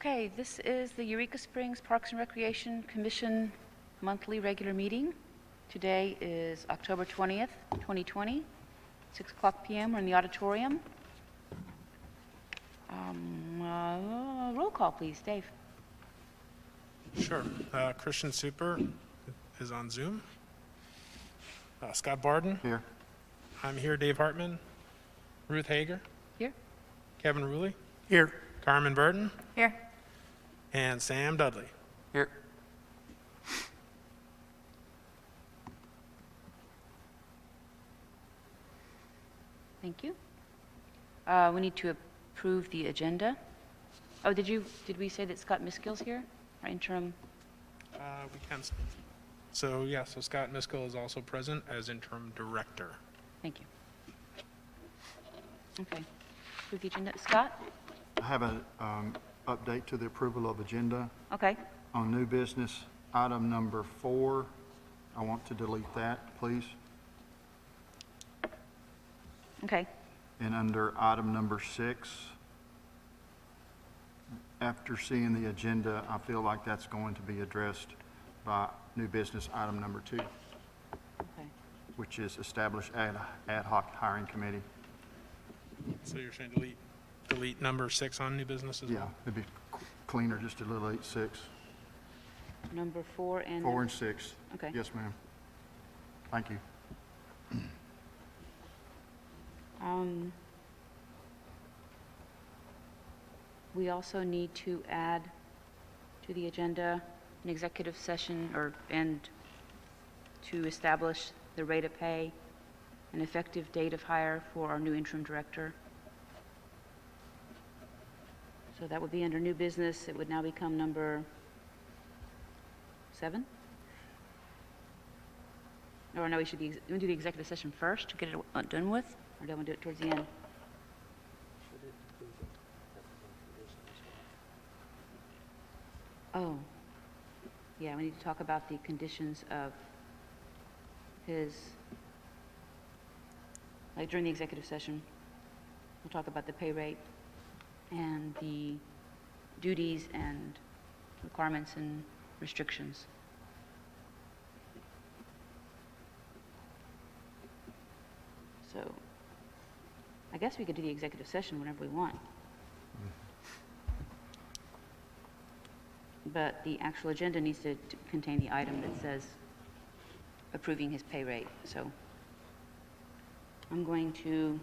Okay, this is the Eureka Springs Parks and Recreation Commission monthly regular meeting. Today is October 20th, 2020, 6 o'clock p.m. We're in the auditorium. Roll call, please. Dave. Sure. Christian Super is on Zoom. Scott Barden. Here. I'm here. Dave Hartman. Ruth Hager. Here. Kevin Ruley. Here. Carmen Burton. Here. And Sam Dudley. Here. Thank you. We need to approve the agenda. Oh, did we say that Scott Miskell's here? Our interim? We can. So Scott Miskell is also present as interim director. Thank you. Okay. Approve the agenda. Scott? I have an update to the approval of agenda. Okay. On new business, item number 4, I want to delete that, please. Okay. And under item number 6, after seeing the agenda, I feel like that's going to be addressed by new business item number 2, Okay. which is establish ad hoc hiring committee. So you're saying delete number 6 on new business as Yeah, well? it'd be cleaner just to delete 6. Number 4 and... 4 and 6. Okay. Yes, ma'am. Thank you. We also need to add to the agenda an executive session and to establish the rate of pay and effective date of hire for our new interim director. So that would be under new business. It would now become number 7? Or no, we should do the executive session first to get it done with, or do I want to do it towards the end? Oh, yeah, we need to talk about the conditions of his, like during the executive session, we'll talk about the pay rate and the duties and requirements and restrictions. So, I guess we could do the executive session whenever we want. But the actual agenda needs to contain the item that says approving his pay rate. So I'm going to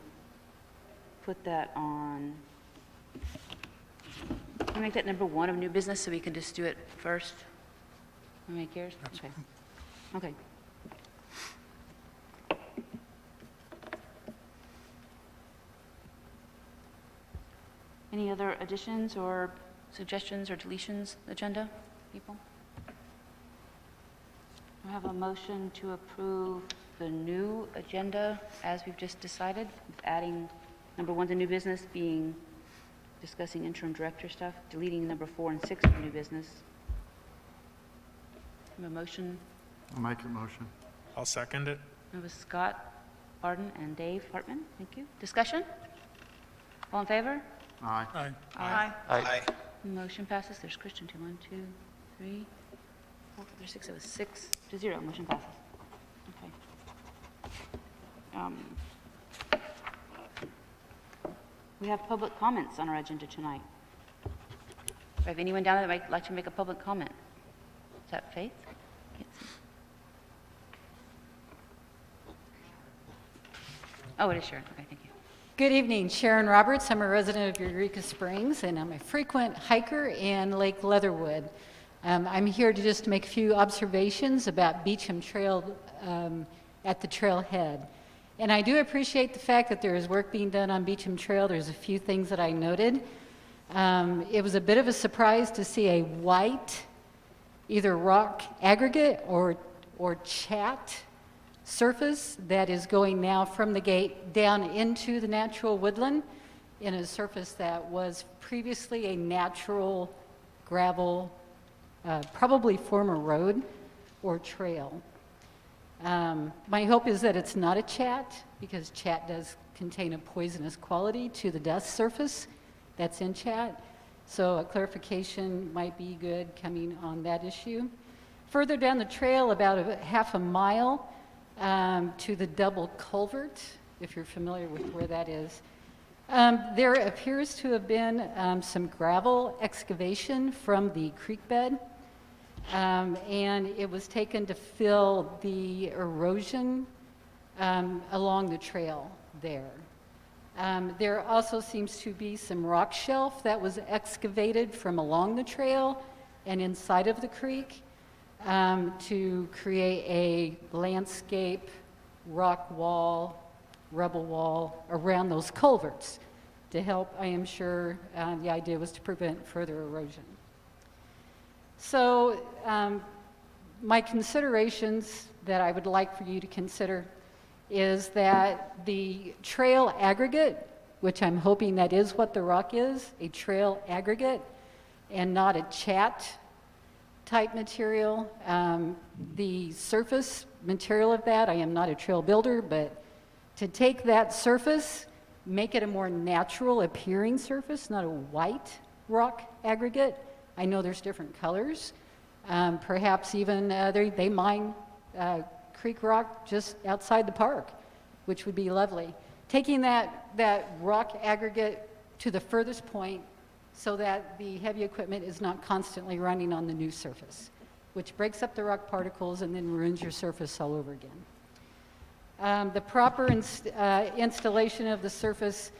put that on, can I make that number 1 of new business so we can just do it first? Can I make yours? Okay. Okay. Any other additions or suggestions or deletions, agenda, people? I have a motion to approve the new agenda as we've just decided, adding number 1 to new business being discussing interim director stuff, deleting number 4 and 6 from new business. I have a motion. I'll make a motion. I'll second it. It was Scott Barden and Dave Hartman. Thank you. Discussion? All in favor? Aye. Aye. Aye. Motion passes. There's Christian too. 1, 2, 3, 4, 5, 6. It was 6-0. Motion passes. Okay. We have public comments on our agenda tonight. Do I have anyone down there that might like to make a public comment? Is that Faith? Can't see. Oh, it is Sharon. Okay, thank you. Good evening, Sharon Roberts. I'm a resident of Eureka Springs, and I'm a frequent hiker in Lake Leatherwood. I'm here to just make a few observations about Beecham Trail at the trailhead. And I do appreciate the fact that there is work being done on Beecham Trail. There's a few things that I noted. It was a bit of a surprise to see a white, either rock aggregate or chat surface that is going now from the gate down into the natural woodland in a surface that was previously a natural gravel, probably former road or trail. My hope is that it's not a chat, because chat does contain a poisonous quality to the dust surface that's in chat. So a clarification might be good coming on that issue. Further down the trail, about a half a mile to the double culvert, if you're familiar with where that is, there appears to have been some gravel excavation from the creek bed, and it was taken to fill the erosion along the trail there. There also seems to be some rock shelf that was excavated from along the trail and inside of the creek to create a landscape rock wall, rubble wall around those culverts to help, I am sure, the idea was to prevent further erosion. So my considerations that I would like for you to consider is that the trail aggregate, which I'm hoping that is what the rock is, a trail aggregate and not a chat type material. The surface material of that, I am not a trail builder, but to take that surface, make it a more natural appearing surface, not a white rock aggregate. I know there's different colors. Perhaps even they mine creek rock just outside the park, which would be lovely. Taking that rock aggregate to the furthest point so that the heavy equipment is not constantly running on the new surface, which breaks up the rock particles and then ruins your surface all over again. The proper installation of the surface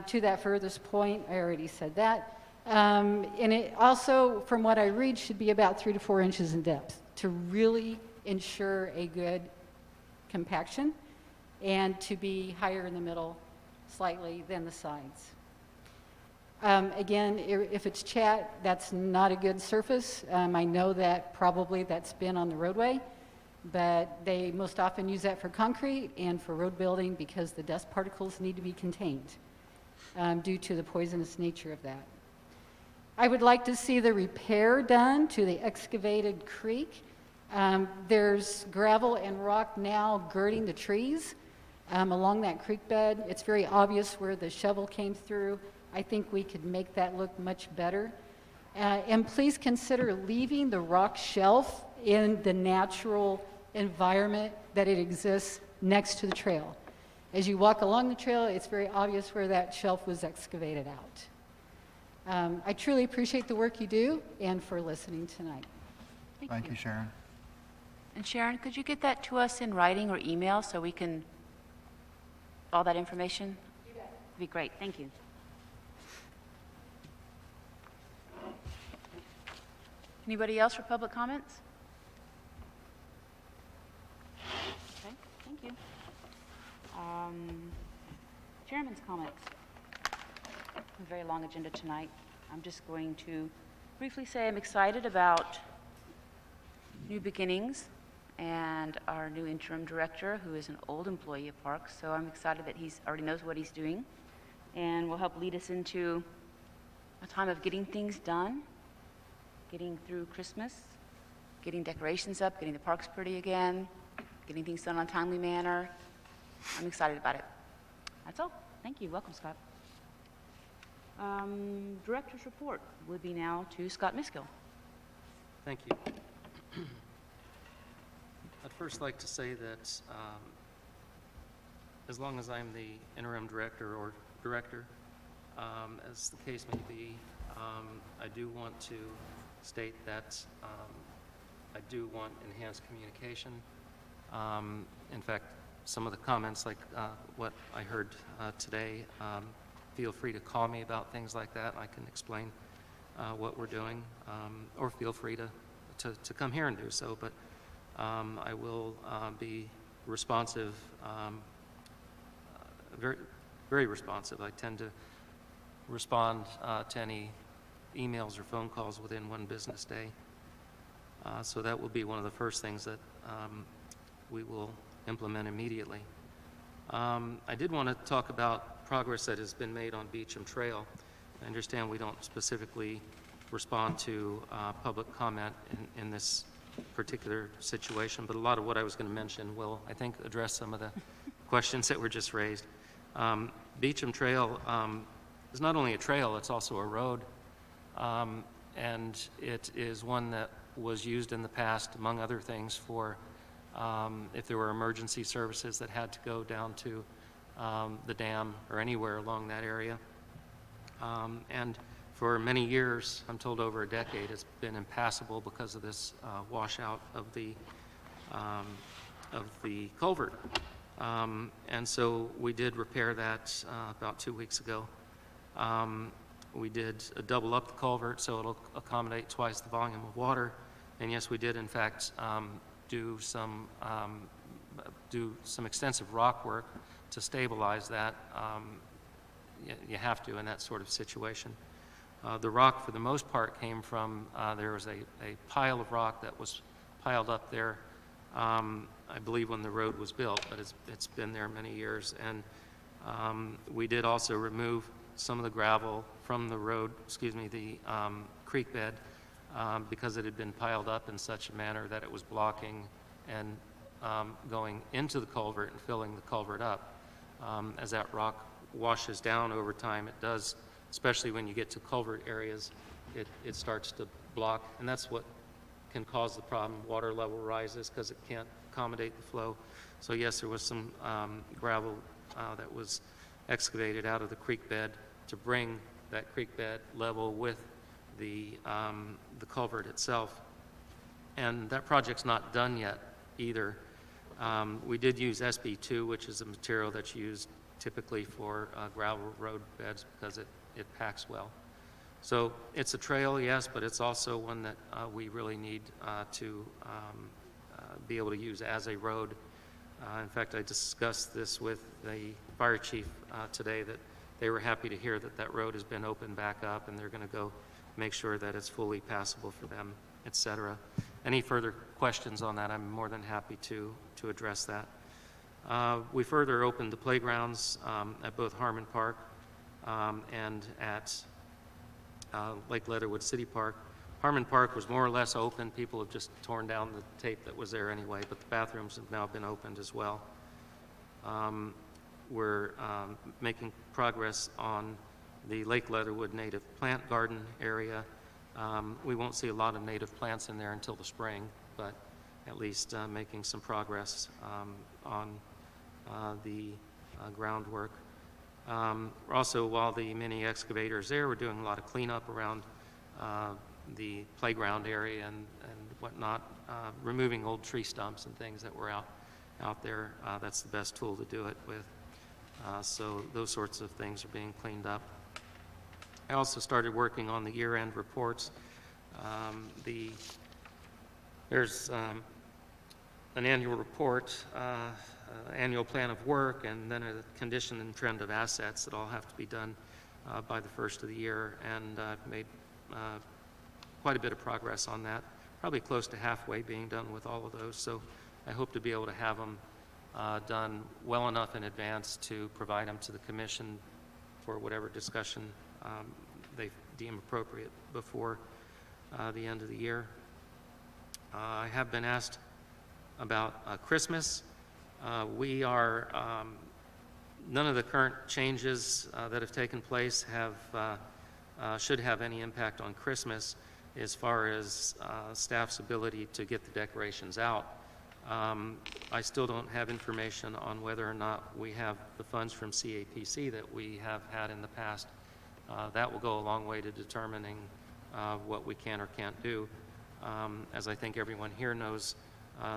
to that furthest point, I already said that. And it also, from what I read, should be about 3 to 4 inches in depth to really ensure a good compaction and to be higher in the middle slightly than the sides. Again, if it's chat, that's not a good surface. I know that probably that's been on the roadway, but they most often use that for concrete and for road building because the dust particles need to be contained due to the poisonous nature of that. I would like to see the repair done to the excavated creek. There's gravel and rock now girding the trees along that creek bed. It's very obvious where the shovel came through. I think we could make that look much better. And please consider leaving the rock shelf in the natural environment that it exists next to the trail. As you walk along the trail, it's very obvious where that shelf was excavated out. I truly appreciate the work you do and for listening tonight. Thank you, Sharon. And Sharon, could you get that to us in writing or email so we can, all that information? You bet. It'd be great, thank you. Anybody else for public comments? Okay, thank you. Chairman's comments. A very long agenda tonight. I'm just going to briefly say I'm excited about new beginnings and our new interim director, who is an old employee of Parks. So I'm excited that he already knows what he's doing and will help lead us into a time of getting things done, getting through Christmas, getting decorations up, getting the parks pretty again, getting things done in a timely manner. I'm excited about it. That's all. Thank you. Welcome, Scott. Director's report would be now to Scott Miskill. Thank you. I'd first like to say that as long as I'm the interim director or director, as the case may be, I do want to state that I do want enhanced communication. In fact, some of the comments like what I heard today, feel free to call me about things like that. I can explain what we're doing, or feel free to come here and do so. But I will be responsive, very, very responsive. I tend to respond to any emails or phone calls within one business day. So that will be one of the first things that we will implement immediately. I did want to talk about progress that has been made on Beecham Trail. I understand we don't specifically respond to public comment in this particular situation, but a lot of what I was going to mention will, I think, address some of the questions that were just raised. Beecham Trail is not only a trail, it's also a road. and it is one that was used in the past, among other things, for if there were emergency services that had to go down to the dam or anywhere along that area. And for many years, I'm told over a decade, it's been impassable because of this washout of the culvert. And so we did repair that about 2 weeks ago. We did double up the culvert so it'll accommodate twice the volume of water. And yes, we did in fact do some extensive rock work to stabilize that. You have to in that sort of situation. The rock, for the most part, came from, there was a pile of rock that was piled up there, I believe when the road was built, but it's been there many years. And we did also remove some of the gravel from the road, the creek bed, because it had been piled up in such a manner that it was blocking and going into the culvert and filling the culvert up. As that rock washes down over time, it does, especially when you get to culvert areas, it starts to block, and that's what can cause the problem. Water level rises because it can't accommodate the flow. So yes, there was some gravel that was excavated out of the creek bed to bring that creek bed level with the culvert itself. And that project's not done yet either. We did use SB2, which is a material that's used typically for gravel road beds because it packs well. So it's a trail, yes, but it's also one that we really need to be able to use as a road. In fact, I discussed this with the fire chief today, that they were happy to hear that that road has been opened back up and they're going to go make sure that it's fully passable for them, et cetera. Any further questions on that, I'm more than happy to address that. We further opened the playgrounds at both Harmon Park and at Lake Leatherwood City Park. Harmon Park was more or less open. People have just torn down the tape that was there anyway, but the bathrooms have now been opened as well. We're making progress on the Lake Leatherwood native plant garden area. We won't see a lot of native plants in there until the spring, but at least making some progress on the groundwork. Also, while the mini excavator is there, we're doing a lot of cleanup around the playground area and whatnot, removing old tree stumps and things that were out there. That's the best tool to do it with. So those sorts of things are being cleaned up. I also started working on the year-end reports. There's an annual report, annual plan of work, and then a condition and trend of assets that all have to be done by the first of the year, and I've made quite a bit of progress on that, probably close to halfway being done with all of those. So I hope to be able to have them done well enough in advance to provide them to the commission for whatever discussion they deem appropriate before the end of the year. I have been asked about Christmas. We are, none of the current changes that have taken place should have any impact on Christmas as far as staff's ability to get the decorations out. I still don't have information on whether or not we have the funds from CAPC that we have had in the past. That will go a long way to determining what we can or can't do. As I think everyone here knows,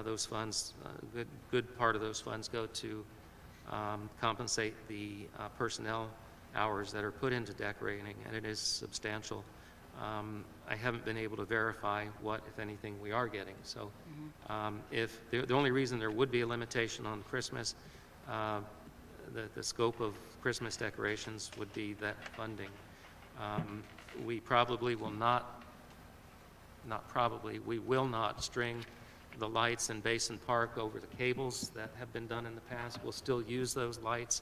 those funds, a good part of those funds go to compensate the personnel hours that are put into decorating, and it is substantial. I haven't been able to verify what, if anything, we are getting. So if the only reason there would be a limitation on Christmas, the scope of Christmas decorations would be that funding. We probably will we will not string the lights in Basin Park over the cables that have been done in the past. We'll still use those lights,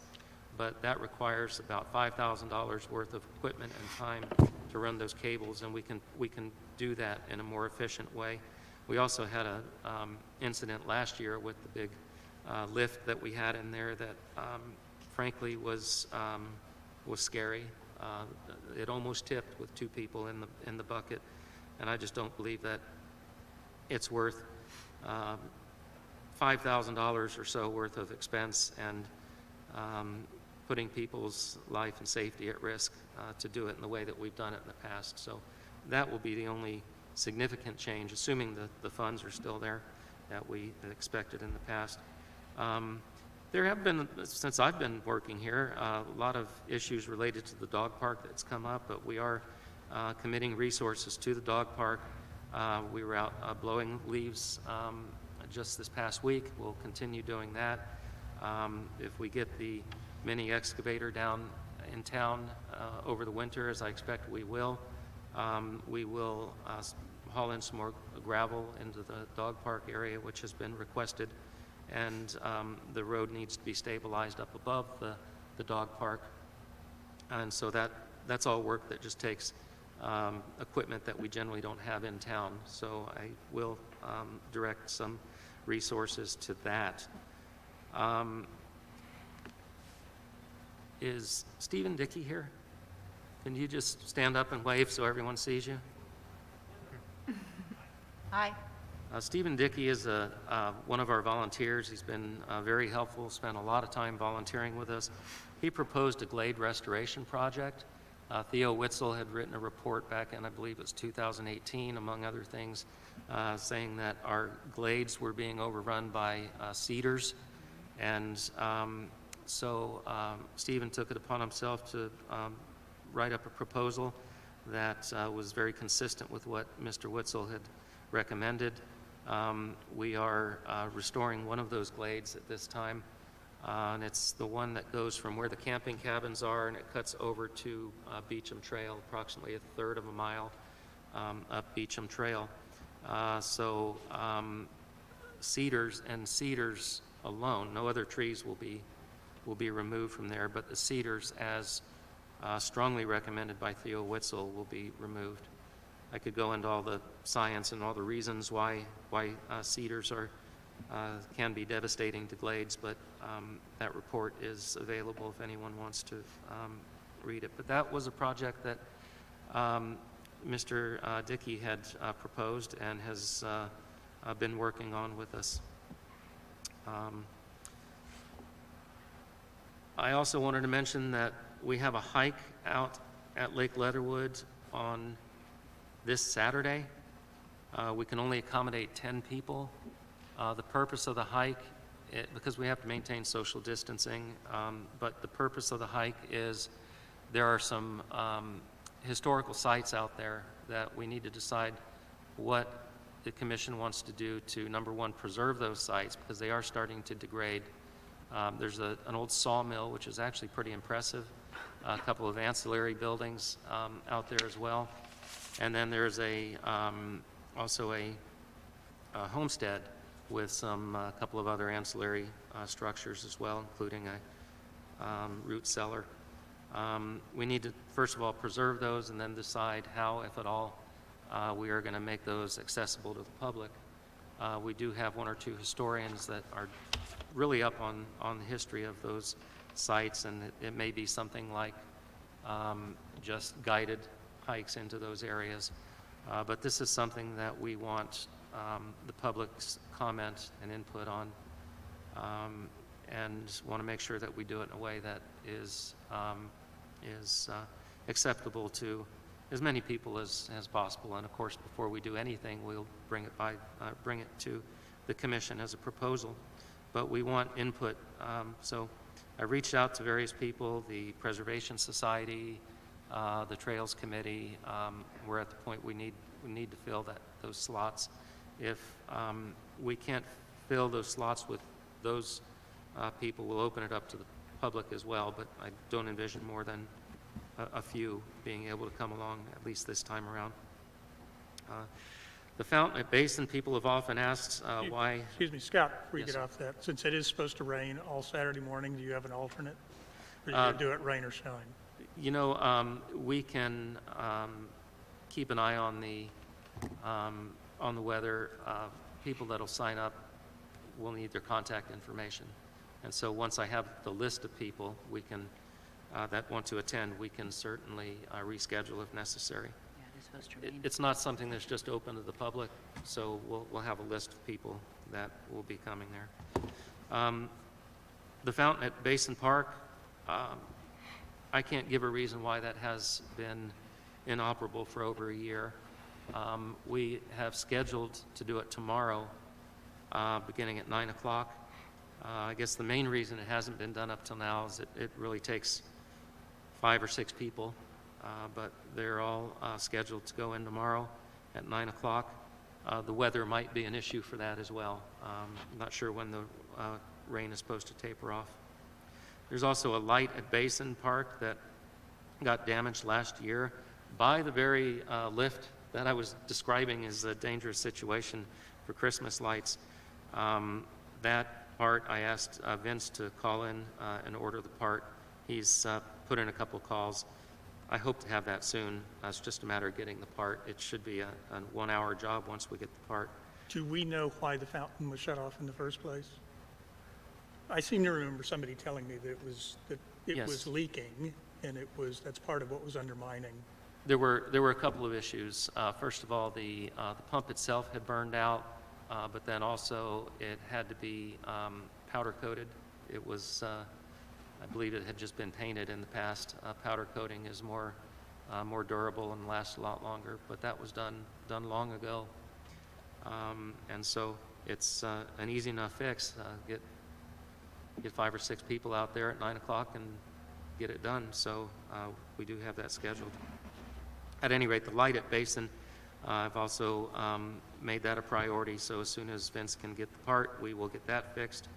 but that requires about $5,000 worth of equipment and time to run those cables, and we can do that in a more efficient way. We also had a incident last year with the big lift that we had in there that frankly was scary. It almost tipped with 2 people in the bucket, and I just don't believe that it's worth $5,000 or so worth of expense and putting people's life and safety at risk to do it in the way that we've done it in the past. So that will be the only significant change, assuming the funds are still there that we had expected in the past. There have been, since I've been working here, a lot of issues related to the dog park that's come up, but we are committing resources to the dog park. We were out blowing leaves just this past week. We'll continue doing that. If we get the mini excavator down in town over the winter, as I expect we will haul in some more gravel into the dog park area, which has been requested, and the road needs to be stabilized up above the dog park. And so that's all work that just takes equipment that we generally don't have in town. So I will direct some resources to that. Is Stephen Dickey here? Can you just stand up and wave so everyone sees you? Hi. Stephen Dickey is one of our volunteers. He's been very helpful, spent a lot of time volunteering with us. He proposed a glade restoration project. Theo Witzel had written a report back in, I believe it was 2018, among other things, saying that our glades were being overrun by cedars. And so Stephen took it upon himself to write up a proposal that was very consistent with what Mr. Witzel had recommended. We are restoring one of those glades at this time, and it's the one that goes from where the camping cabins are, and it cuts over to Beecham Trail, approximately a third of a mile up Beecham Trail. Cedars alone, no other trees will be removed from there, but the cedars, as strongly recommended by Theo Witzel, will be removed. I could go into all the science and all the reasons why cedars can be devastating to glades, but that report is available if anyone wants to read it. But that was a project that Mr. Dickey had proposed and has been working on with us. I also wanted to mention that we have a hike out at Lake Leatherwood on this Saturday. We can only accommodate 10 people. The purpose of the hike, because we have to maintain social distancing, but the purpose of the hike is there are some historical sites out there that we need to decide what the commission wants to do to, number one, preserve those sites because they are starting to degrade. There's an old sawmill, which is actually pretty impressive, a couple of ancillary buildings out there as well. And then there's also a homestead with a couple of other ancillary structures as well, including a root cellar. We need to, first of all, preserve those and then decide how, if at all, we are going to make those accessible to the public. We do have 1 or 2 historians that are really up on the history of those sites, and it may be something like just guided hikes into those areas. But this is something that we want the public's comment and input on, and want to make sure that we do it in a way that is acceptable to as many people as possible. And of course, before we do anything, we'll bring it to the commission as a proposal. But we want input. So I reached out to various people, the Preservation Society, the Trails Committee. We're at the point we need to fill those slots. If we can't fill those slots with those people, we'll open it up to the public as well, but I don't envision more than a few being able to come along, at least this time around. The fountain at Basin, people have often asked why. Excuse me, Scott, before you Yes, get sir. off that, since it is supposed to rain all Saturday morning, do you have an alternate? Or are you going to do it rain or shine? You know, we can keep an eye on the weather. People that'll sign up will need their contact information. And so once I have the list of people, we can that want to attend, we can certainly reschedule if necessary. Yeah, it is supposed to rain. It's not something that's just open to the public, so we'll have a list of people that will be coming there. The fountain at Basin Park, I can't give a reason why that has been inoperable for over a year. We have scheduled to do it tomorrow, beginning at 9 o'clock. I guess the main reason it hasn't been done up till now is it really takes 5 or 6 people, but they're all scheduled to go in tomorrow at 9 o'clock. The weather might be an issue for that as well. I'm not sure when the rain is supposed to taper off. There's also a light at Basin Park that got damaged last year by the very lift that I was describing as a dangerous situation for Christmas lights. That part, I asked Vince to call in and order the part. He's put in a couple calls. I hope to have that soon. It's just a matter of getting the part. It should be a 1-hour job once we get the part. Do we know why the fountain was shut off in the first place? I seem to remember somebody telling me that it Yes. was leaking, and that's part of what was undermining. There were a couple of issues. First of all, the pump itself had burned out, but then also it had to be powder coated. It was, I believe it had just been painted in the past. Powder coating is more durable and lasts a lot longer, but that was done long ago. And so it's an easy enough fix. Get 5 or 6 people out there at 9 o'clock and get it done. So we do have that scheduled. At any rate, the light at Basin, I've also made that a priority, so as soon as Vince can get the part, we will get that fixed.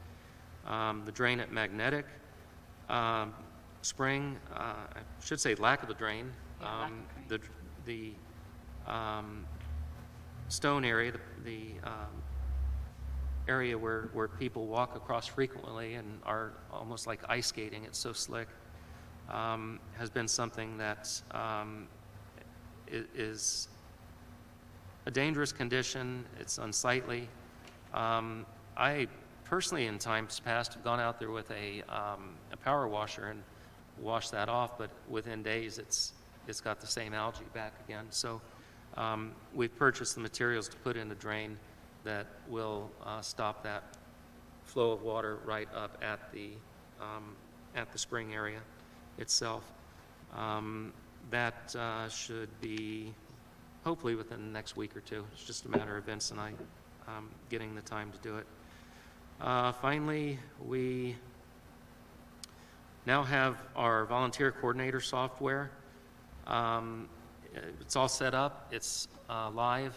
The drain at Magnetic Spring, I should say lack of a drain. Yeah, lack of drain. The stone area, the area where people walk across frequently and are almost like ice skating, it's so slick, has been something that is a dangerous condition. It's unsightly. I personally, in times past, have gone out there with a power washer and washed that off, but within days it's got the same algae back again. So we've purchased the materials to put in the drain that will stop that flow of water right up at the spring area itself. That should be hopefully within the next week or two. It's just a matter of Vince and I getting the time to do it. Finally, we now have our volunteer coordinator software. It's all set up. It's live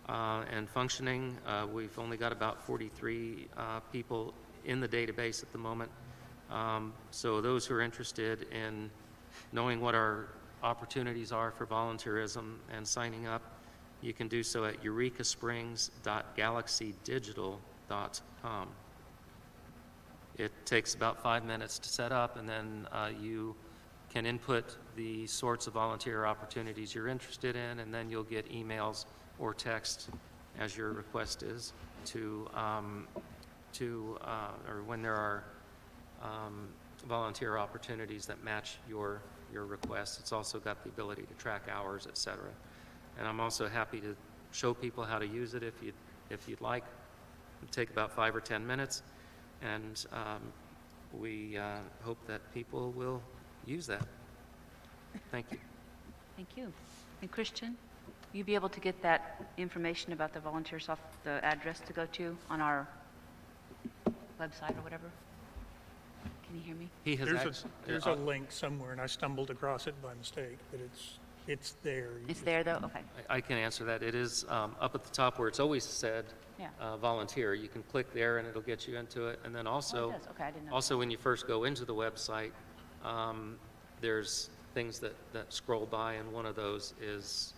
and functioning. We've only got about 43 people in the database at the moment. So those who are interested in knowing what our opportunities are for volunteerism and signing up, you can do so at eurekasprings.galaxydigital.com. It takes about 5 minutes to set up, and then you can input the sorts of volunteer opportunities you're interested in, and then you'll get emails or text as your request is or when there are volunteer opportunities that match your request. It's also got the ability to track hours, et cetera. And I'm also happy to show people how to use it if you'd like. It'll take about 5 or 10 minutes, and we hope that people will use that. Thank you. Thank you. And Christian, you be able to get that information about the volunteers off the address to go to on our website or whatever? Can you hear me? He has There's a link somewhere, and I stumbled across it by mistake, but it's there. It's there, though? Okay. I can answer that. It is up at the top where it's always said Yeah. volunteer. You can click there and it'll get you into it. And then also, Oh, it does. Okay, I didn't know. also when you first go into the website, there's things that scroll by, and one of those is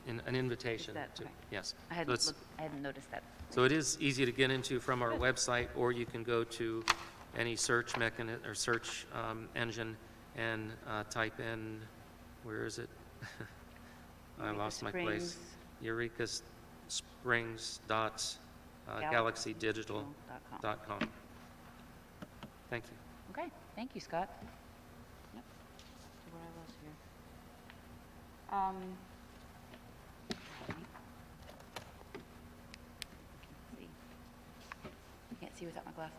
an invitation that? to, Okay. yes. I So hadn't, it's- I hadn't noticed that. So it is easy to get into from our website, or you can go to any search mechanism or search engine and type in, where is it? I lost my place. eurekasprings.galaxydigital.com. Thank you. Okay, thank you, Scott. Yep, so where I was here. See. I can't see without my glasses.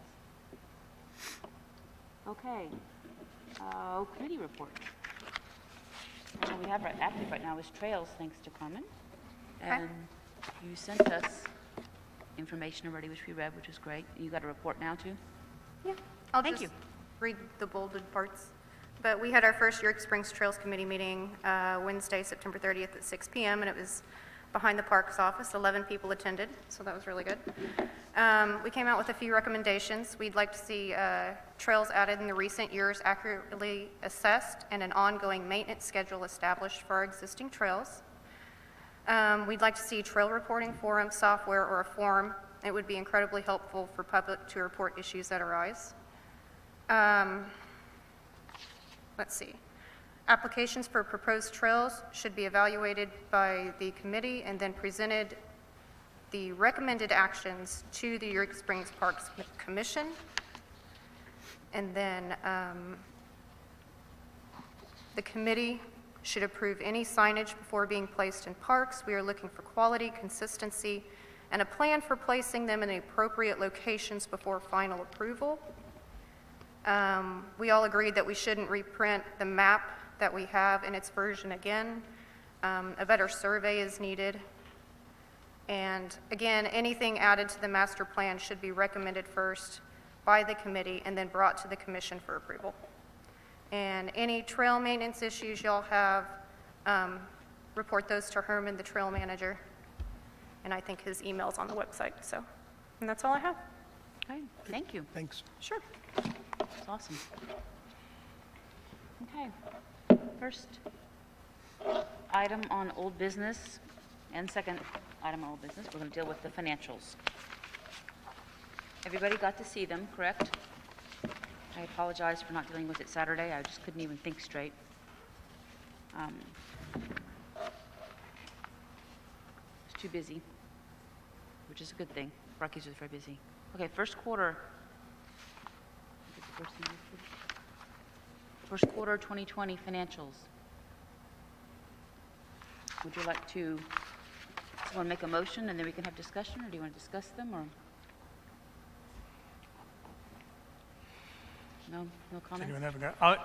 Okay, committee report. What we have active right now is trails, thanks to Carmen. And you sent us information already, which we read, which is great. You got a report now, too? Yeah, I'll Thank just you. read the bolded parts. But we had our first Eureka Springs Trails Committee meeting Wednesday, September 30th at 6 p.m., and it was behind the parks office. 11 people attended, so that was really good. We came out with a few recommendations. We'd like to see trails added in the recent years accurately assessed and an ongoing maintenance schedule established for our existing trails. We'd like to see trail reporting forum software or a form. It would be incredibly helpful for public to report issues that arise. Let's see. Applications for proposed trails should be evaluated by the committee and then presented the recommended actions to the Eureka Springs Parks Commission. And then the committee should approve any signage before being placed in parks. We are looking for quality, consistency, and a plan for placing them in the appropriate locations before final approval. We all agreed that we shouldn't reprint the map that we have in its version again. A better survey is needed. And again, anything added to the master plan should be recommended first by the committee and then brought to the commission for approval. And any trail maintenance issues y'all have, report those to Herman, the trail manager. And I think his email's on the website, so. And that's all I have. Okay, thank you. Thanks. Sure. That's awesome. Okay, first item on old business and second item on old business, we're going to deal with the financials. Everybody got to see them, correct? I apologize for not dealing with it Saturday. I just couldn't even think straight. I was too busy, which is a good thing. Rockies was very busy. Okay, first quarter. First quarter 2020 financials. Would you like to, someone make a motion and then we can have discussion, or do you want to discuss them, or? No Does comments? anyone have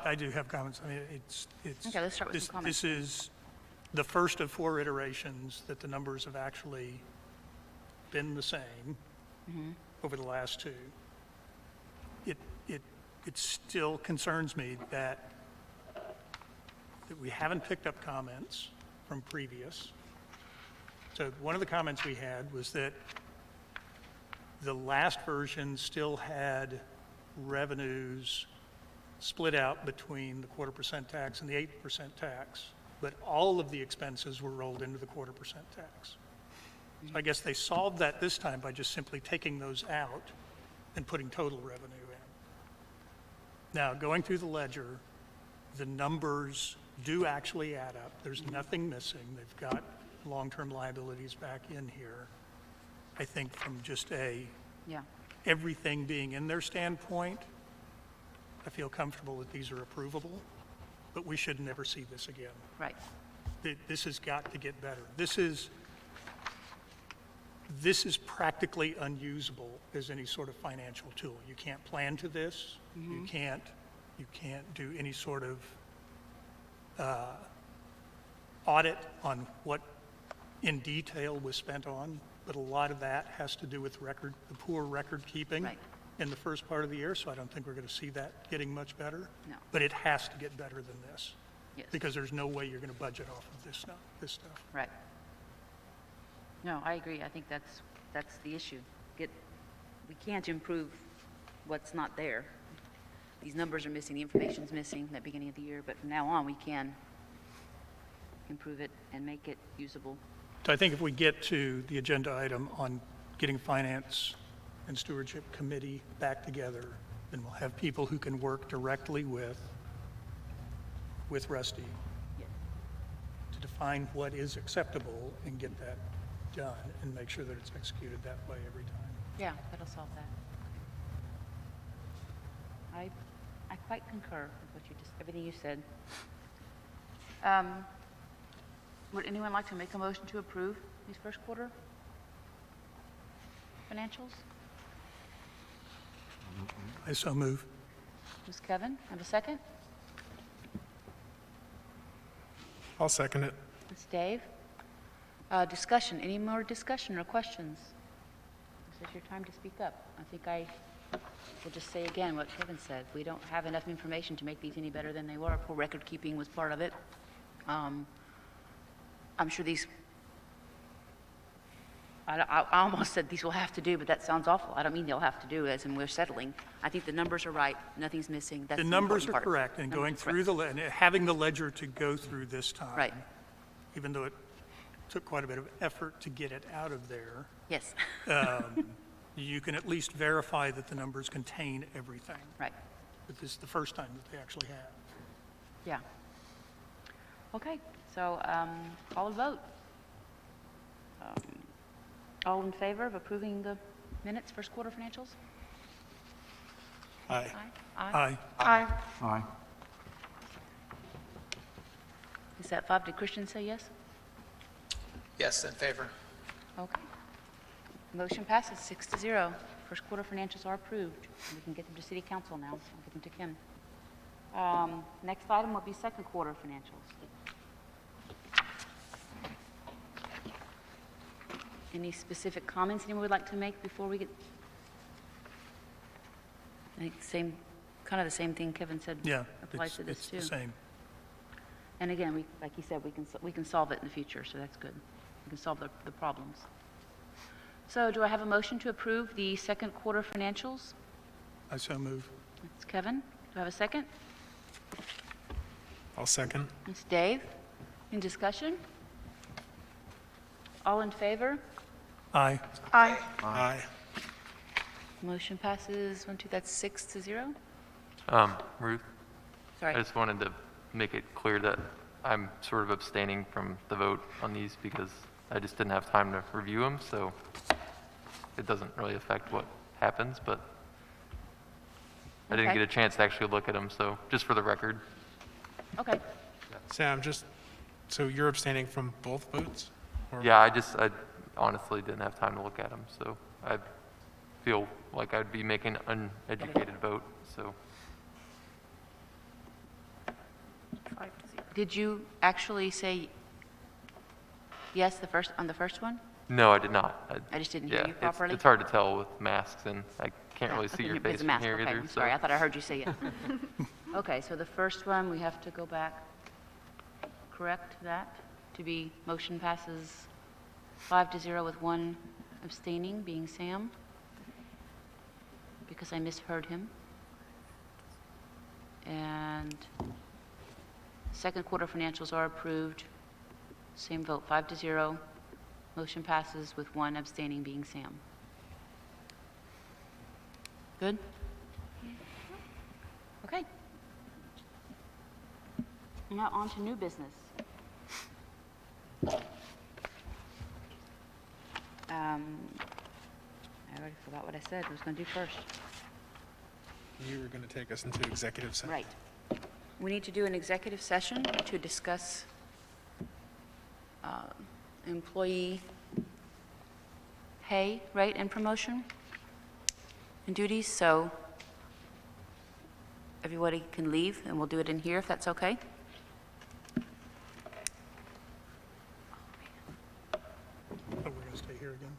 I do have comments. I mean, it's. Okay, let's start with some comments. This is the first of 4 iterations that the numbers have actually been the same over the last 2. It still concerns me that we haven't picked up comments from previous. So one of the comments we had was that the last version still had revenues split out between the 0.25% tax and the 8% tax, but all of the expenses were rolled into the 0.25% tax. So I guess they solved that this time by just simply taking those out and putting total revenue in. Now, going through the ledger, the numbers do actually add up. There's nothing missing. They've got long-term liabilities back in here. I think from just Yeah, everything being in their standpoint, I feel comfortable that these are approvable, but we should never see this again. right. This has got to get better. This is practically unusable as any sort of financial tool. You can't plan to this. You can't do any sort of audit on what in detail was spent on, but a lot of that has to do with the poor record keeping Right. in the first part of the year, so I don't think we're going to see that getting much better. No. But it has to get better than this, Yes, because there's no way you're going to budget off of this stuff. right. No, I agree. I think that's the issue. We can't improve what's not there. These numbers are missing, the information's missing at the beginning of the year, but from now on, we can improve it and make it usable. So I think if we get to the agenda item on getting Finance and Stewardship Committee back together, then we'll have people who can work directly with Rusty Yeah. to define what is acceptable and get that done and make sure that it's executed that way every time. Yeah, that'll solve that. I quite concur with what you just, everything you said. Would anyone like to make a motion to approve these first quarter financials? I so move. Ms. Kevin, have a second? I'll second it. Ms. Dave? Discussion, any more discussion or questions? This is your time to speak up. I think I will just say again what Kevin said. We don't have enough information to make these any better than they were. Poor record keeping was part of it. I'm sure these, I almost said these will have to do, but that sounds awful. I don't mean they'll have to do, as in we're settling. I think the numbers are right, nothing's missing. That's The the numbers important are part. correct, and Numbers going are through correct. and having the ledger to go through this time. Right. Even though it took quite a bit of effort to get it out of there, Yes, you can at least verify that the numbers contain everything. right, But this is the first time that they actually have. yeah. Okay, so call a vote. All in favor of approving the minutes, first quarter financials? Aye. Aye. Aye. Aye. Is that 5? Did Christian say yes? Yes, in favor. Okay. Motion passes 6-0. First quarter financials are approved. We can get them to city council now. I'll give them to Kim. Next item will be second quarter financials. Any specific comments anyone would like to make before we get? I think kind of the same thing Kevin said Yeah, applies to this it's too. the same. And again, like he said, we can solve it in the future, so that's good. We can solve the problems. So do I have a motion to approve the second quarter financials? I so move. It's Kevin. Do I have a second? I'll second. It's Dave. In discussion? All in favor? Aye. Aye. Motion passes 1, 2, that's 6-0? Ruth, Sorry. I just wanted to make it clear that I'm sort of abstaining from the vote on these because I just didn't have time to review them, so it doesn't really affect what happens, but I didn't Okay. get a chance to actually look at them, so just for the record. Okay. Sam, so you're abstaining from both votes? Or- Yeah, I honestly didn't have time to look at them, so I feel like I'd be making an uneducated vote, so. Did you actually say yes on the first one? No, I did not. I just didn't hear Yeah, you properly? it's hard to tell with masks, and I can't really see Okay, your because face of from mask. here Okay, either. I'm so- sorry, I thought I heard you say it. Okay, so the first one, we have to go back, correct that, to be motion passes 5-0 with 1 abstaining, being Sam, because I misheard him. And second quarter financials are approved. Same vote, 5-0. Motion passes with 1 abstaining, being Sam. Good? Okay. Now on to new business. I already forgot what I said I was going to do first. You were going to take us into executive session. Right. We need to do an executive session to discuss employee pay, right, and promotion and duties, so everybody can leave, and we'll do it in here if that's okay. Oh, we're going to stay here again?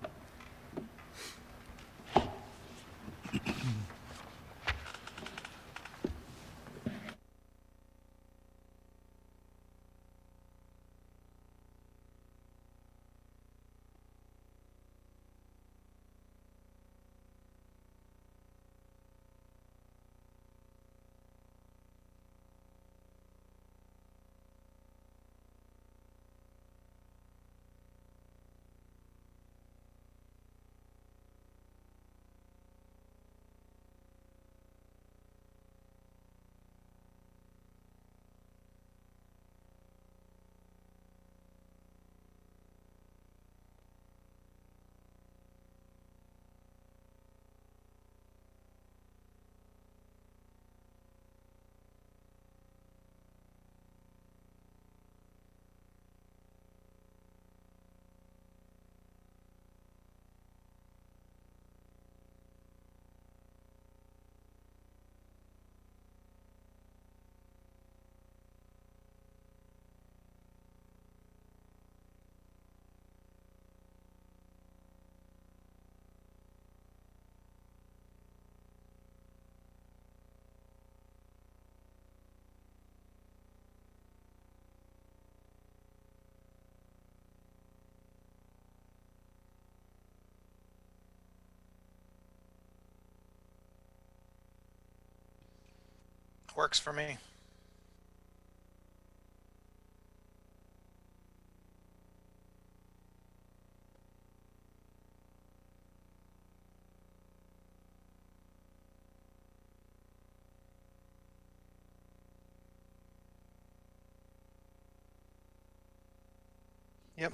Works for me. Yep.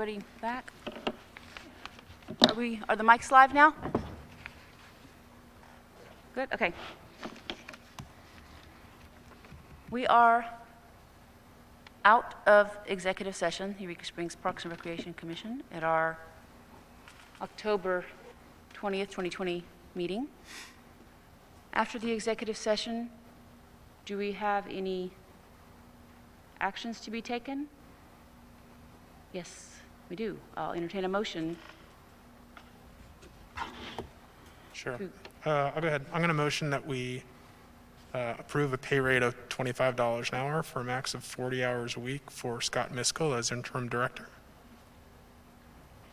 everybody back? Are the mics live now? Good, okay. We are out of executive session, the Eureka Springs Parks and Recreation Commission, at our October 20th, 2020 meeting. After the executive session, do we have any actions to be taken? Yes, we do. I'll entertain a motion. Sure. I'll go ahead. I'm going to motion that we approve a pay rate of $25 an hour for a max of 40 hours a week for Scott Miskell as interim director. Do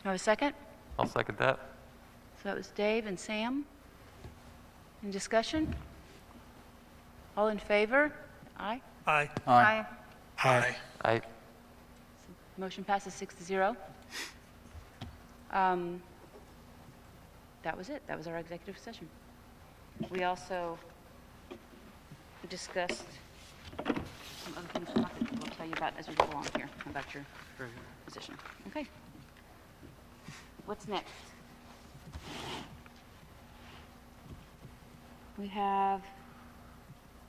I have a second? I'll second that. So that was Dave and Sam. In discussion? All in favor? Aye. Aye. Aye. Aye. I, Motion passes 6-0. That was it. That was our executive session. We also discussed some other things we'll tell you about as we go along here, about your position. Okay. What's next? We have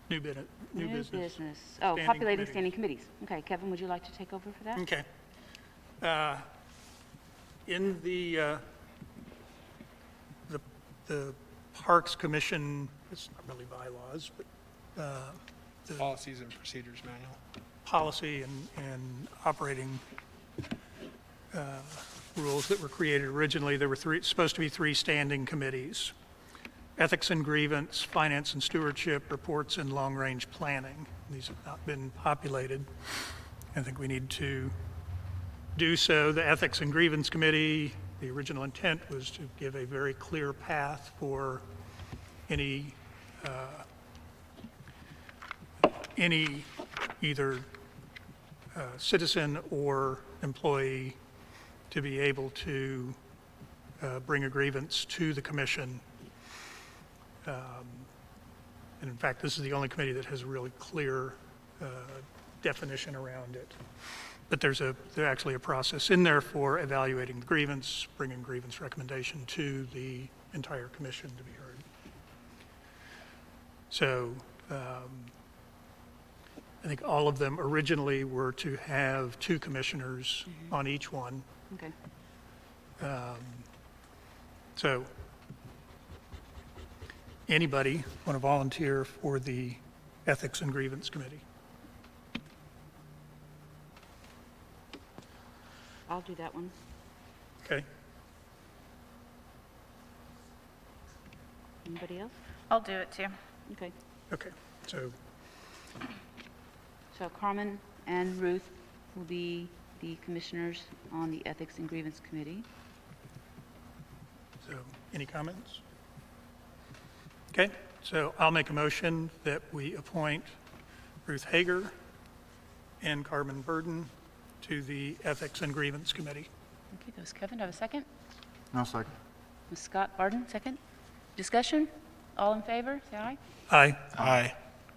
New business. Oh, Standing populating committees. standing committees. Okay, Kevin, would you like to take over for that? Okay. In the Parks Commission, it's not really bylaws, but the Policies and procedures manual. policy and operating rules that were created originally, there were supposed to be three standing committees: Ethics and Grievance, Finance and Stewardship, Reports, and Long-Range Planning. These have not been populated. I think we need to do so. The Ethics and Grievance Committee, the original intent was to give a very clear path for any either citizen or employee to be able to bring a grievance to the commission. And in fact, this is the only committee that has a really clear definition around it. But there's actually a process in there for evaluating the grievance, bringing grievance recommendation to the entire commission to be heard. So I think all of them originally were to have two commissioners on each one. Okay. So anybody want to volunteer for the Ethics and Grievance Committee? I'll do that one. Okay. Anybody else? I'll do it too. Okay. Okay. So So Carmen and Ruth will be the commissioners on the Ethics and Grievance Committee. any comments? Okay. So I'll make a motion that we appoint Ruth Hager and Carmen Burden to the Ethics and Grievance Committee. Okay, that was Kevin. Do I have a second? No second. Ms. Scott Barden, second. Discussion? All in favor, say aye. Aye. Aye.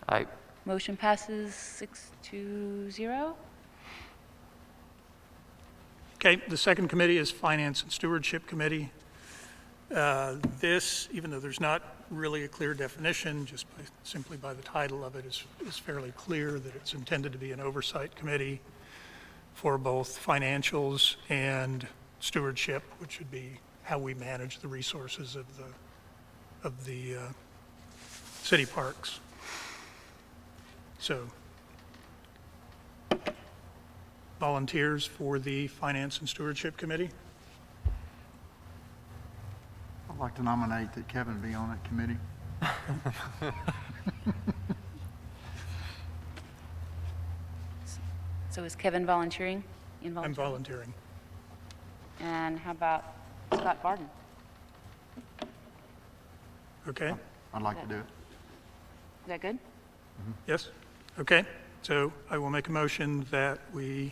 I, Motion passes 6-0. Okay, the second committee is Finance and Stewardship Committee. This, even though there's not really a clear definition, just simply by the title of it, is fairly clear that it's intended to be an oversight committee for both financials and stewardship, which would be how we manage the resources of the city parks. So, volunteers for the Finance and Stewardship Committee? I'd like to nominate that Kevin be on that committee. So is Kevin volunteering? I'm Involunteering? volunteering. And how about Scott Barden? Okay? I'd like to do it. Is that good? Yes? Okay. So I will make a motion that we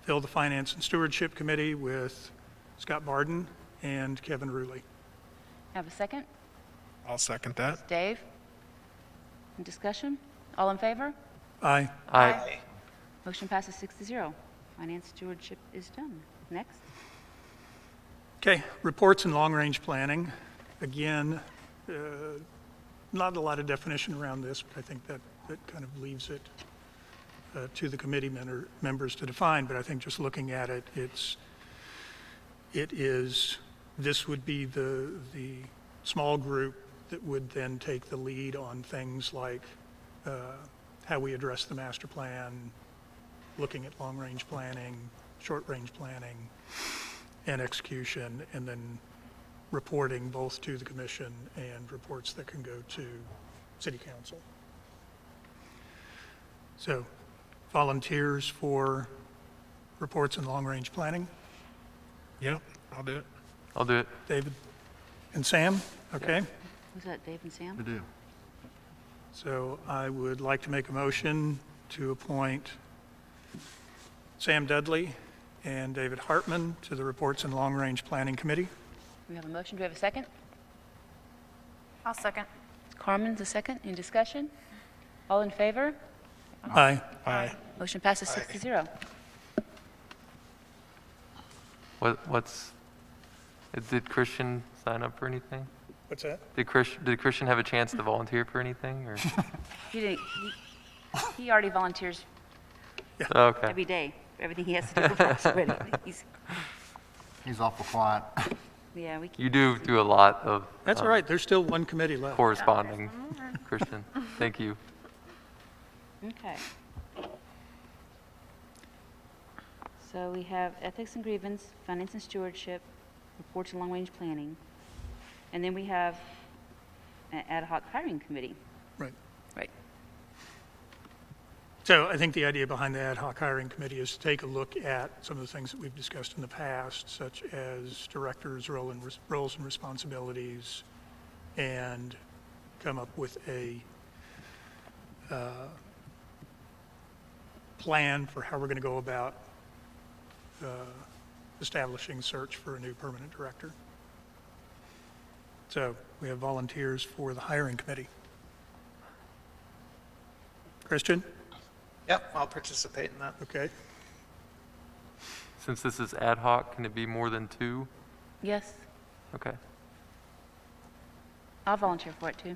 fill the Finance and Stewardship Committee with Scott Barden and Kevin Ruley. Have a second? I'll second that. Dave? Any discussion? All in favor? Aye. I, Motion passes 6-0. Finance stewardship is done. next? Okay, reports and long-range planning. Again, not a lot of definition around this, but I think that kind of leaves it to the committee members to define. But I think just looking at it, this would be the small group that would then take the lead on things like how we address the master plan, looking at long-range planning, short-range planning, and execution, and then reporting both to the commission and reports that can go to city council. So, volunteers for reports and long-range planning? Yep, I'll do it. I'll do it. David and Sam? Okay. Was that Dave and Sam? We do. So I would like to make a motion to appoint Sam Dudley and David Hartman to the Reports and Long Range Planning Committee. We have a motion. Do we have a second? I'll second. Carmen's a second. Any discussion? All in favor? Aye. Aye. Motion passes 6-0. Did Christian sign up for anything? What's that? Did Christian have a chance to volunteer for anything, or? He didn't, he already volunteers Oh, okay. every day for everything he has to do with us already. He's awful quiet. Yeah, we You do a lot of That's all right, there's still one committee left. corresponding, Christian. Thank you. Okay. So we have ethics and grievance, finance and stewardship, reports and long-range planning. And then we have an ad hoc hiring committee. Right. Right. So I think the idea behind the ad hoc hiring committee is to take a look at some of the things that we've discussed in the past, such as directors' roles and responsibilities, and come up with a plan for how we're going to go about establishing search for a new permanent director. So we have volunteers for the hiring committee. Christian? Yep, I'll participate in that. Okay. Since this is ad hoc, can it be more than 2? Yes, Okay. I'll volunteer for it too.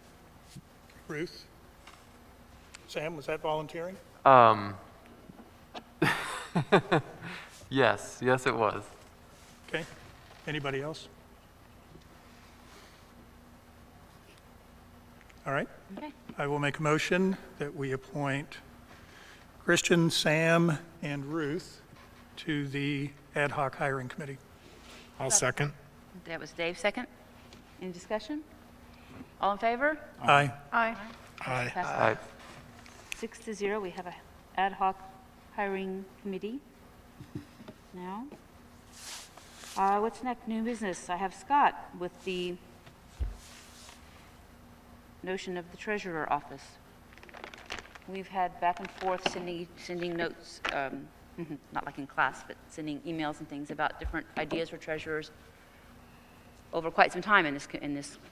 Ruth? Sam, was that volunteering? Yes, it was. Okay. Anybody else? All right. Okay. I will make a motion that we appoint Christian, Sam, and Ruth to the ad hoc hiring committee. I'll second. That was Dave, second. Any discussion? All in favor? Aye. Aye. Aye. Passes 6-0. We have a ad hoc hiring committee now. What's next? New business. I have Scott with the notion of the treasurer office. We've had back and forth sending notes, not like in class, but sending emails and things about different ideas for treasurers over quite some time in this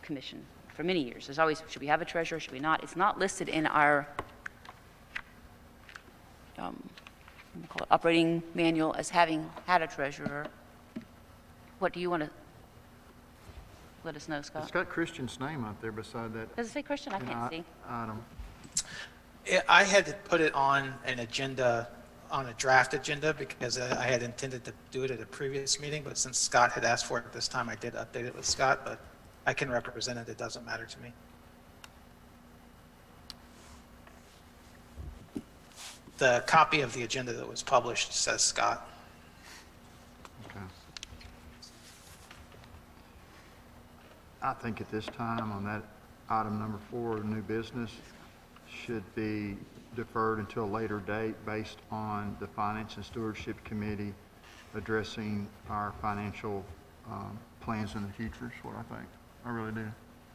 commission, for many years. There's always, should we have a treasurer, should we not? It's not listed in our what do you call it, operating manual as having had a treasurer. What do you want to let us know, It's Scott? got Christian's name up there beside that Does it say Christian? I can't see. item. I had to put it on an agenda, on a draft agenda, because I had intended to do it at a previous meeting, but since Scott had asked for it this time, I did update it with Scott, but I can represent it. It doesn't matter to me. The copy of the agenda that was published says Scott. Okay. I think at this time, on that item number 4, new business, should be deferred until a later date based on the Finance and Stewardship Committee addressing our financial plans in the future, is what I think. I really do.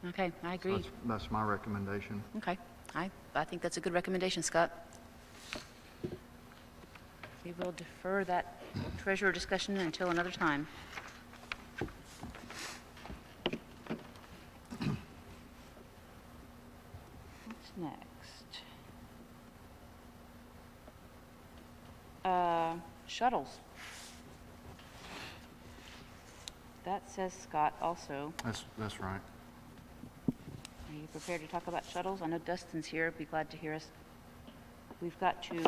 Okay, I So agree. that's my recommendation. Okay, I think that's a good recommendation, Scott. We will defer that treasurer discussion until another time. What's next? Shuttles. that says Scott also. That's right. Are you prepared to talk about shuttles? I know Dustin's here, be glad to hear us. We've got to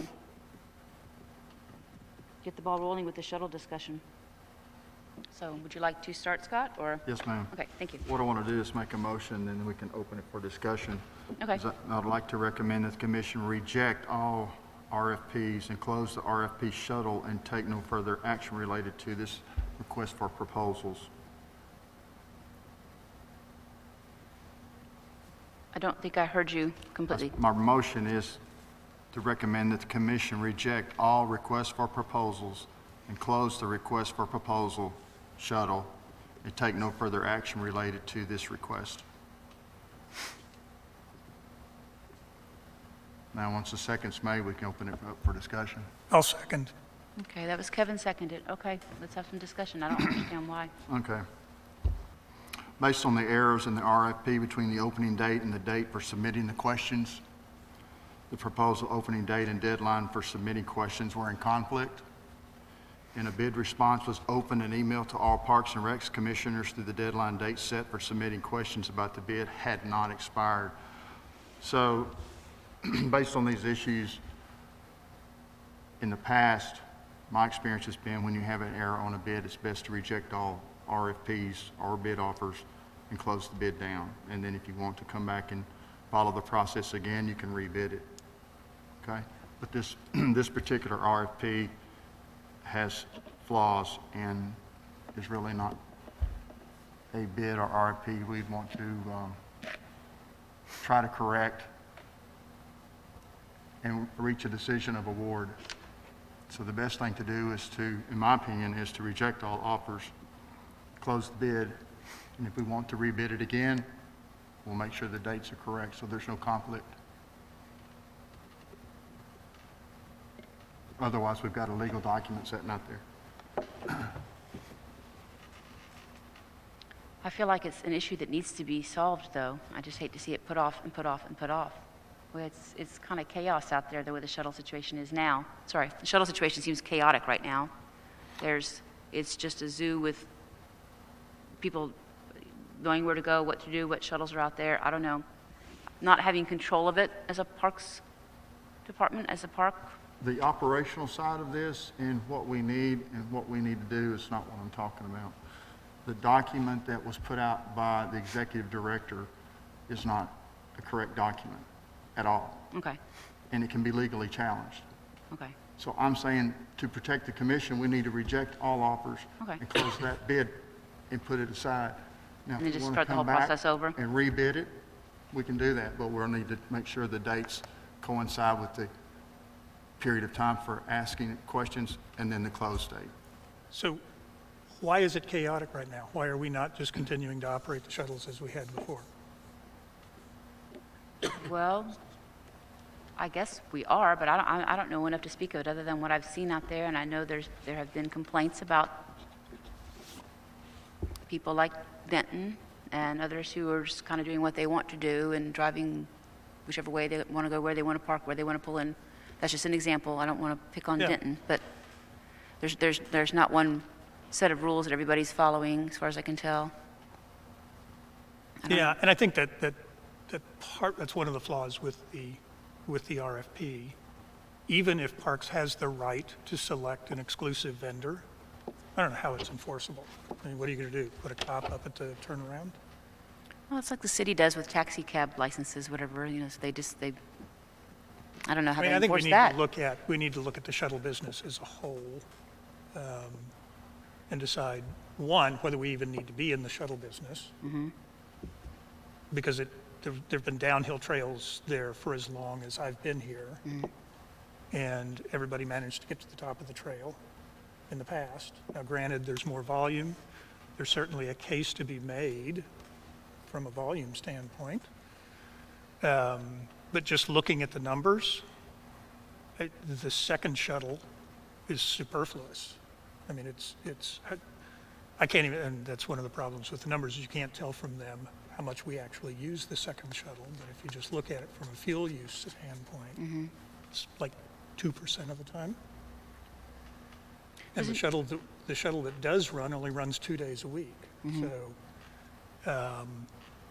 get the ball rolling with the shuttle discussion. So would you like to start, Scott, or? Yes, ma'am. Okay, thank you. What I want to do is make a motion, and then we can open it for discussion. Okay. I'd like to recommend that the commission reject all RFPs and close the RFP shuttle and take no further action related to this request for proposals. I don't think I heard you completely. My motion is to recommend that the commission reject all requests for proposals and close the request for proposal shuttle and take no further action related to this request. Now, once the second's made, we can open it up for discussion. I'll second. Okay, that was Kevin seconded. Okay, let's have some discussion. I don't understand why. Okay. Based on the errors in the RFP between the opening date and the date for submitting the questions, the proposal opening date and deadline for submitting questions were in conflict, and a bid response was opened and emailed to all Parks and Recs commissioners through the deadline date set for submitting questions about the bid had not expired. So, based on these issues, in the past, my experience has been when you have an error on a bid, it's best to reject all RFPs or bid offers and close the bid down. And then if you want to come back and follow the process again, you can rebid it. Okay? But this, this particular RFP has flaws and is really not a bid or RFP we'd want to try to correct and reach a decision of award. So the best thing to do is to, in my opinion, is to reject all offers, close the bid, and if we want to rebid it again, we'll make sure the dates are correct so there's no conflict. Otherwise, we've got a legal document sitting out there. I feel like it's an issue that needs to be solved, though. I just hate to see it put off and put off and put off. Well, it's kind of chaos out there, the way the shuttle situation is now. Sorry, the shuttle situation seems chaotic right now. It's just a zoo with people knowing where to go, what to do, what shuttles are out there. I don't know. Not having control of it as a parks department, as a park. The operational side of this and what we need to do is not what I'm talking about. The document that was put out by the executive director is not a correct document at all. Okay, And it can be legally challenged. okay. So I'm saying to protect the commission, we need to reject all offers Okay. and close that bid and put it aside. Now, And then if you just wanna start the come whole back process over? and rebid it, we can do that, but we'll need to make sure the dates coincide with the period of time for asking questions and then the close date. So why is it chaotic right now? Why are we not just continuing to operate the shuttles as we had before? Well, I guess we are, but I don't know enough to speak of it other than what I've seen out there, and I know there have been complaints about people like Denton and others who are just kind of doing what they want to do and driving whichever way they want to go, where they want to park, where they want to pull in. That's just an example. I don't want to pick on Yeah. Denton, but there's not one set of rules that everybody's following, as far as I can tell. I don't Yeah, and I think that that's one of the flaws with the RFP. Even if Parks has the right to select an exclusive vendor, I don't know how it's enforceable. I mean, what are you going to do? Put a cop up at the turnaround? Well, it's like the city does with taxi cab licenses, whatever, so they, I don't know how I mean, they I think enforce that. we need to look at the shuttle business as a whole, and decide, one, whether we even need to be in the shuttle business. Because there've been downhill trails there for as long as I've been here. And everybody managed to get to the top of the trail in the past. Now, granted, there's more volume. There's certainly a case to be made from a volume standpoint. But just looking at the numbers, the second shuttle is superfluous. I mean, I can't even, and that's one of the problems with the numbers, is you can't tell from them how much we actually use the second shuttle. But if you just look at it from a fuel use standpoint, it's like 2% of the time. And the shuttle that does run only runs 2 days a week. So,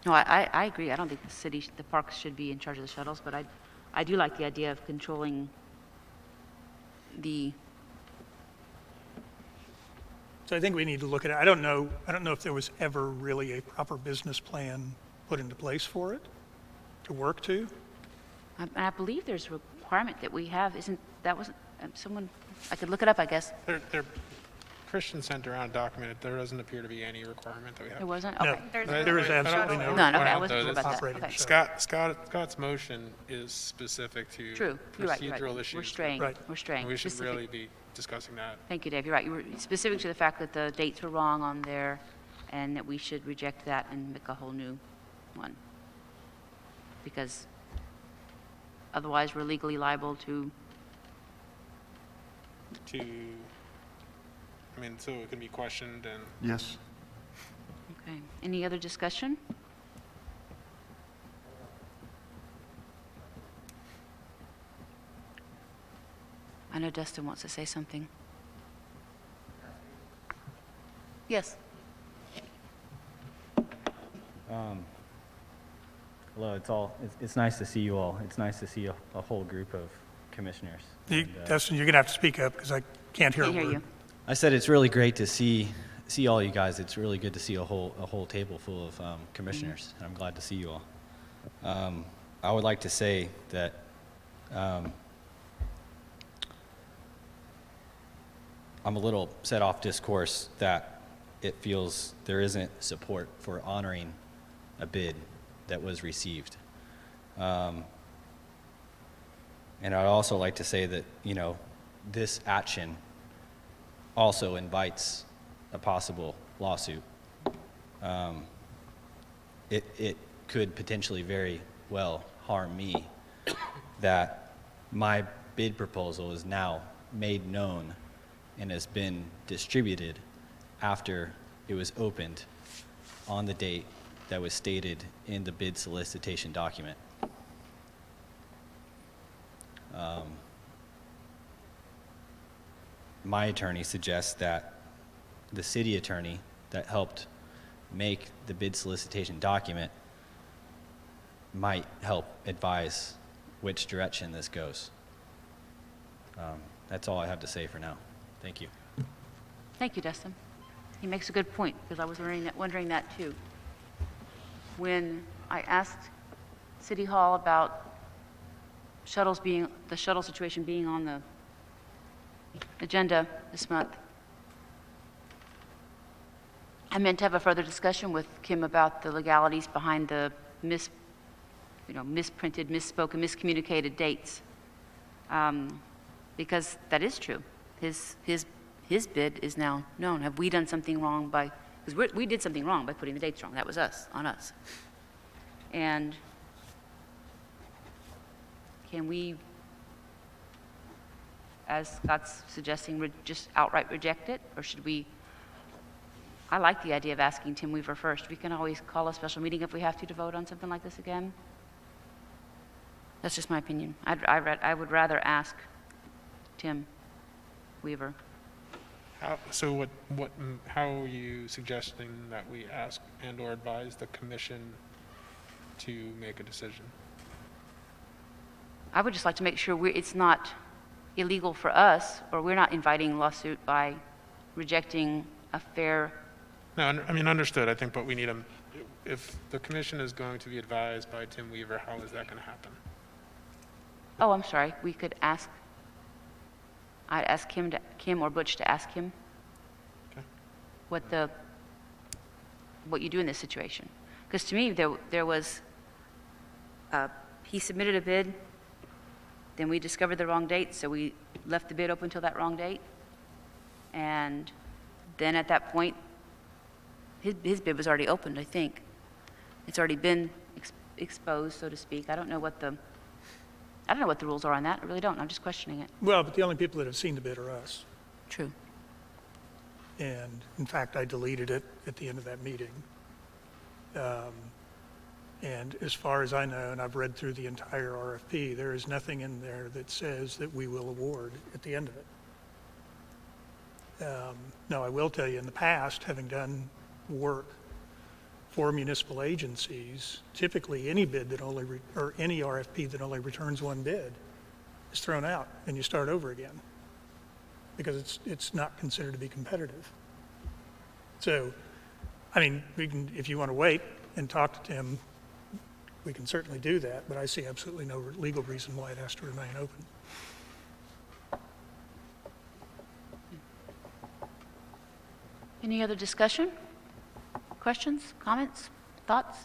No, I agree. I don't think the parks should be in charge of the shuttles, but I do like the idea of controlling the, so I think we need to look at it. I don't know if there was ever really a proper business plan put into place for it to work to. I believe there's a requirement that we have, wasn't, someone, I could look it up, I guess. They're Christian Center undocumented. There doesn't appear to be any requirement that we have. There wasn't? No, Okay. there is absolutely no. No, okay, I Point out, wasn't though, sure about that. operating Okay. shuttles. Scott's motion is specific to True, you're right, you're procedural right. issues. We're straying, Right. we're straying. And we should Specific. really be discussing that. Thank you, Dave, you're right. You were specific to the fact that the dates were wrong on there, and that we should reject that and make a whole new one. Because otherwise, we're legally liable to, So it can be questioned and Yes. okay. Any other discussion? I know Dustin wants to say something. Yes. Hello, it's nice to see you all. It's nice to see a whole group of commissioners. Dustin, you're going to have to speak up because I can't hear a Can't hear word. you. I said it's really great to see all you guys. It's really good to see a whole table full of commissioners, and I'm glad to see you all. I would like to say that I'm a little set off discourse that it feels there isn't support for honoring a bid that was received. And I'd also like to say that, this action also invites a possible lawsuit. It could potentially very well harm me that my bid proposal is now made known and has been distributed after it was opened on the date that was stated in the bid solicitation document. My attorney suggests that the city attorney that helped make the bid solicitation document might help advise which direction this goes. That's all I have to say for now. Thank you. Thank you, Dustin. He makes a good point, because I was wondering that too. When I asked City Hall about the shuttle situation being on the agenda this month, I meant to have a further discussion with Kim about the legalities behind the misprinted, misspoken, miscommunicated dates. Because that is true. His bid is now known. Have we done something wrong because we did something wrong by putting the dates wrong. That was on us. And can we, as Scott's suggesting, just outright reject it? Or should we, I like the idea of asking Tim Weaver first. We can always call a special meeting if we have to vote on something like this again. That's just my opinion. I would rather ask Tim Weaver. How are you suggesting that we ask and/or advise the commission to make a decision? I would just like to make sure it's not illegal for us, or we're not inviting lawsuit by rejecting a fair. No, understood, I think, but we need if the commission is going to be advised by Tim Weaver, how is that going to happen? Oh, I'm sorry. We could ask. I'd ask Kim or Butch to ask him. Okay. What you do in this situation. Because to me, there was, he submitted a bid, then we discovered the wrong date, so we left the bid open until that wrong date. And then at that point, his bid was already opened, I think. It's already been exposed, so to speak. I don't know what the rules are on that. I really don't. I'm just questioning it. Well, but the only people that have seen the bid are us. True. And in fact, I deleted it at the end of that meeting. And as far as I know, and I've read through the entire RFP, there is nothing in there that says that we will award at the end of it. Now, I will tell you, in the past, having done work for municipal agencies, typically any bid that only, or any RFP that only returns one bid is thrown out and you start over again because it's not considered to be competitive. So, I mean, we can, if you want to wait and talk to Tim, we can certainly do that, but I see absolutely no legal reason why it has to remain open. Any other discussion? Questions, comments, thoughts?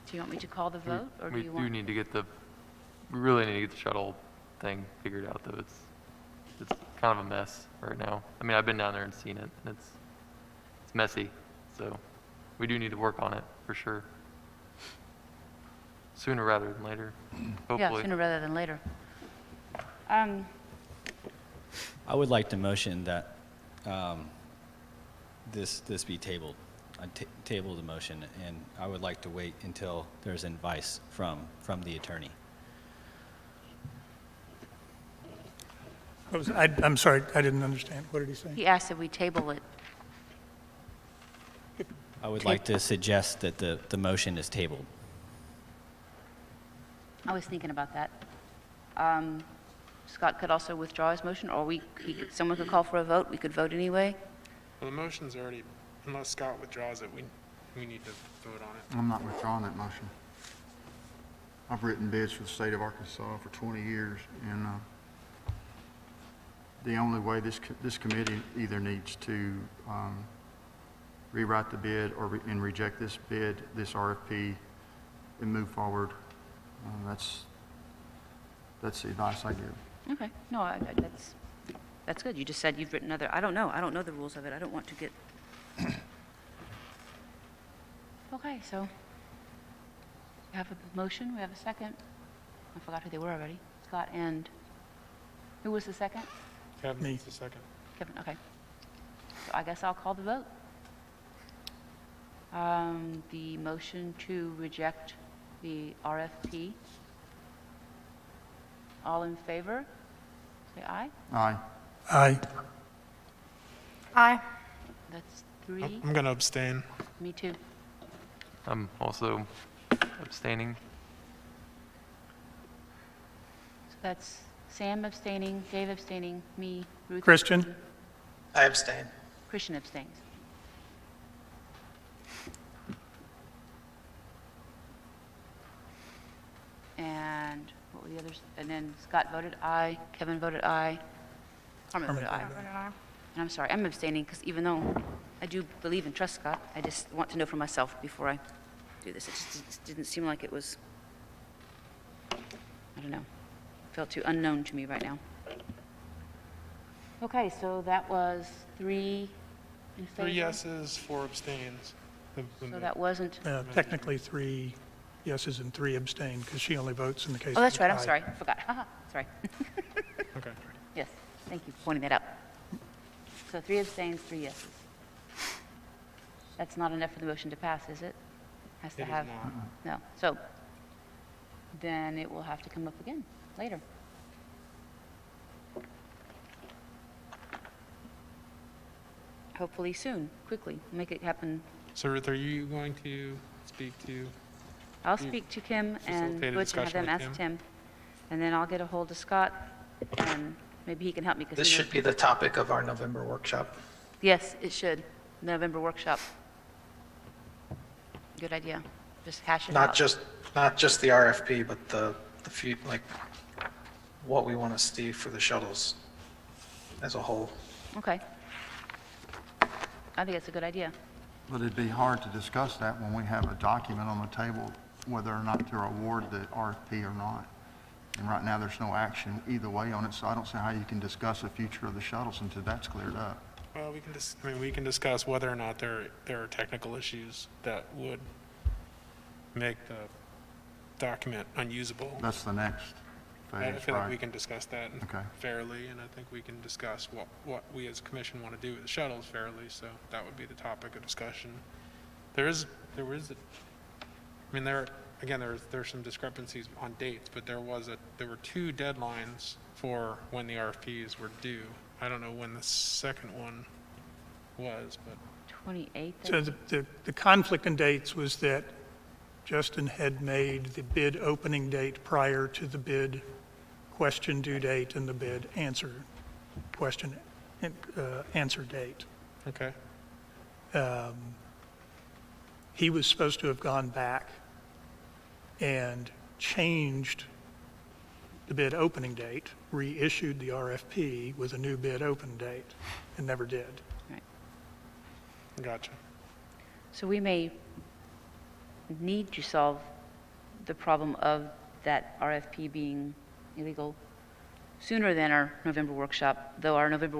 Do you want me to call the vote, or do We you do want? need to get we really need to get the shuttle thing figured out, though. It's kind of a mess right now. I mean, I've been down there and seen it, and it's messy, so we do need to work on it, for sure. Sooner rather than later, hopefully. Yeah, sooner rather than later. I would like to motion that this be tabled. I table the motion, and I would like to wait until there's advice from the attorney. I'm sorry, I didn't understand. What did he say? He asked if we table it. I would like to suggest that the motion is tabled. I was thinking about that. Scott could also withdraw his motion, or someone could call for a vote. We could vote anyway. Well, the motion's already, unless Scott withdraws it, we need to vote on it. I'm not withdrawing that motion. I've written bids for the state of Arkansas for 20 years, and the only way this committee either needs to rewrite the bid and reject this bid, this RFP, and move forward. That's the advice I give. Okay, no, that's good. You just said you've written other, I don't know the rules of it. I don't want to get. Okay, so we have a motion, we have a second. I forgot who they were already. Scott and, who was the second? Kevin, Me. the second. Kevin, okay. So I guess I'll call the vote. The motion to reject the RFP. All in favor? Say aye. Aye. Aye. Aye. That's 3. I'm going to abstain. Me too. I'm also abstaining. So that's Sam abstaining, Dave abstaining, me, Ruth. Christian? abstaining, I abstain. Christian abstains. And what were the others? And then Scott voted aye, Kevin voted aye, Carmen voted aye. And I'm sorry, I'm abstaining because even though I do believe and trust Scott, I just want to know for myself before I do this. It just didn't seem like it was, I don't know, felt too unknown to me right now. Okay, so that was 3 in favor. 3 yeses, 4 abstains. So that wasn't, Technically 3 yeses and 3 abstain because she only votes in the case of oh, that's a right, I'm tie. sorry, I forgot. Haha, sorry. Okay. Yes, thank you for pointing that out. So 3 abstains, 3 yeses. That's not enough for the motion to pass, is it? Has to It is have. not. No, so then it will have to come up again later. Hopefully soon, quickly, make it happen. So Ruth, are you going to speak to, I'll You speak to Kim and facilitate a Butch and have them discussion ask with Tim. And then I'll get a hold of Scott and maybe he can help me. 'cause This he knows- should be the topic of our November workshop. Yes, it should. November workshop. Good idea. Just hash it out. Not just the RFP, but the few, like, what we want to see for the shuttles as a whole. Okay. I think that's a good idea. But it'd be hard to discuss that when we have a document on the table whether or not to award the RFP or not. And right now, there's no action either way on it, so I don't see how you can discuss the future of the shuttles until that's cleared up. well, we can discuss whether or not there are technical issues that would make the document unusable. That's the next I phase, feel like we right? can discuss that Okay. fairly, and I think we can discuss what we as a commission want to do with the shuttles fairly, so that would be the topic of discussion. There again, there's some discrepancies on dates, but there were 2 deadlines for when the RFPs were due. I don't know when the second one was, but 28th? So the conflict in dates was that Justin had made the bid opening date prior to the bid question due date and the bid answer question, answer date. okay. He was supposed to have gone back and changed the bid opening date, reissued the RFP with a new bid open date, and never did. Right. Gotcha. So we may need to solve the problem of that RFP being illegal sooner than our November workshop, though our November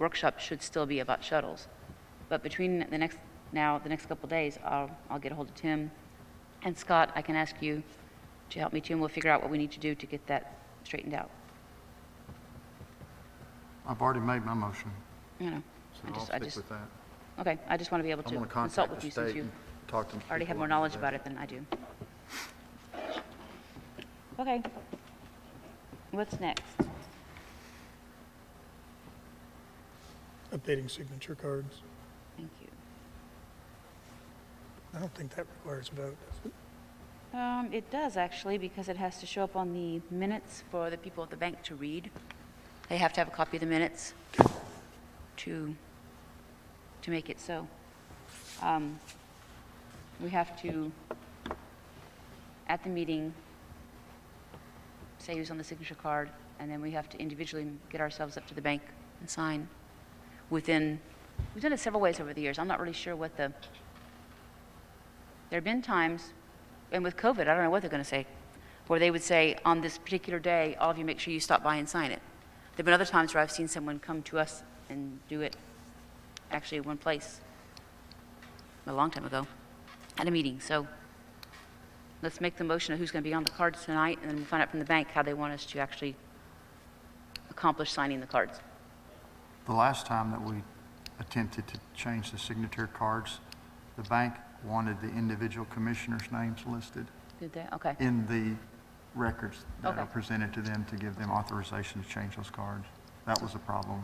workshop should still be about shuttles. But between the next couple of days, I'll get a hold of Tim and Scott. I can ask you to help me too, and we'll figure out what we need to do to get that straightened out. I've already made my motion, You know, so I'll stick with that. okay, I just want to be able I to want to consult contact with the you since state you and talk to them. already have more knowledge about it than I do. Okay. What's next? Updating signature cards. Thank you. I don't think that requires a vote, does it? It does actually, because it has to show up on the minutes for the people at the bank to read. They have to have a copy of the minutes to make it so. We have to, at the meeting, say who's on the signature card, and then we have to individually get ourselves up to the bank and sign we've done it several ways over the years. I'm not really sure what there have been times, and with COVID, I don't know what they're going to say, where they would say, on this particular day, all of you make sure you stop by and sign it. There have been other times where I've seen someone come to us and do it actually in one place a long time ago at a meeting. So let's make the motion of who's going to be on the cards tonight, and then we'll find out from the bank how they want us to actually accomplish signing the cards. The last time that we attempted to change the signature cards, the bank wanted the individual commissioners' names listed Did they? Okay. in the records that Okay. are presented to them to give them authorization to change those cards. That was a problem.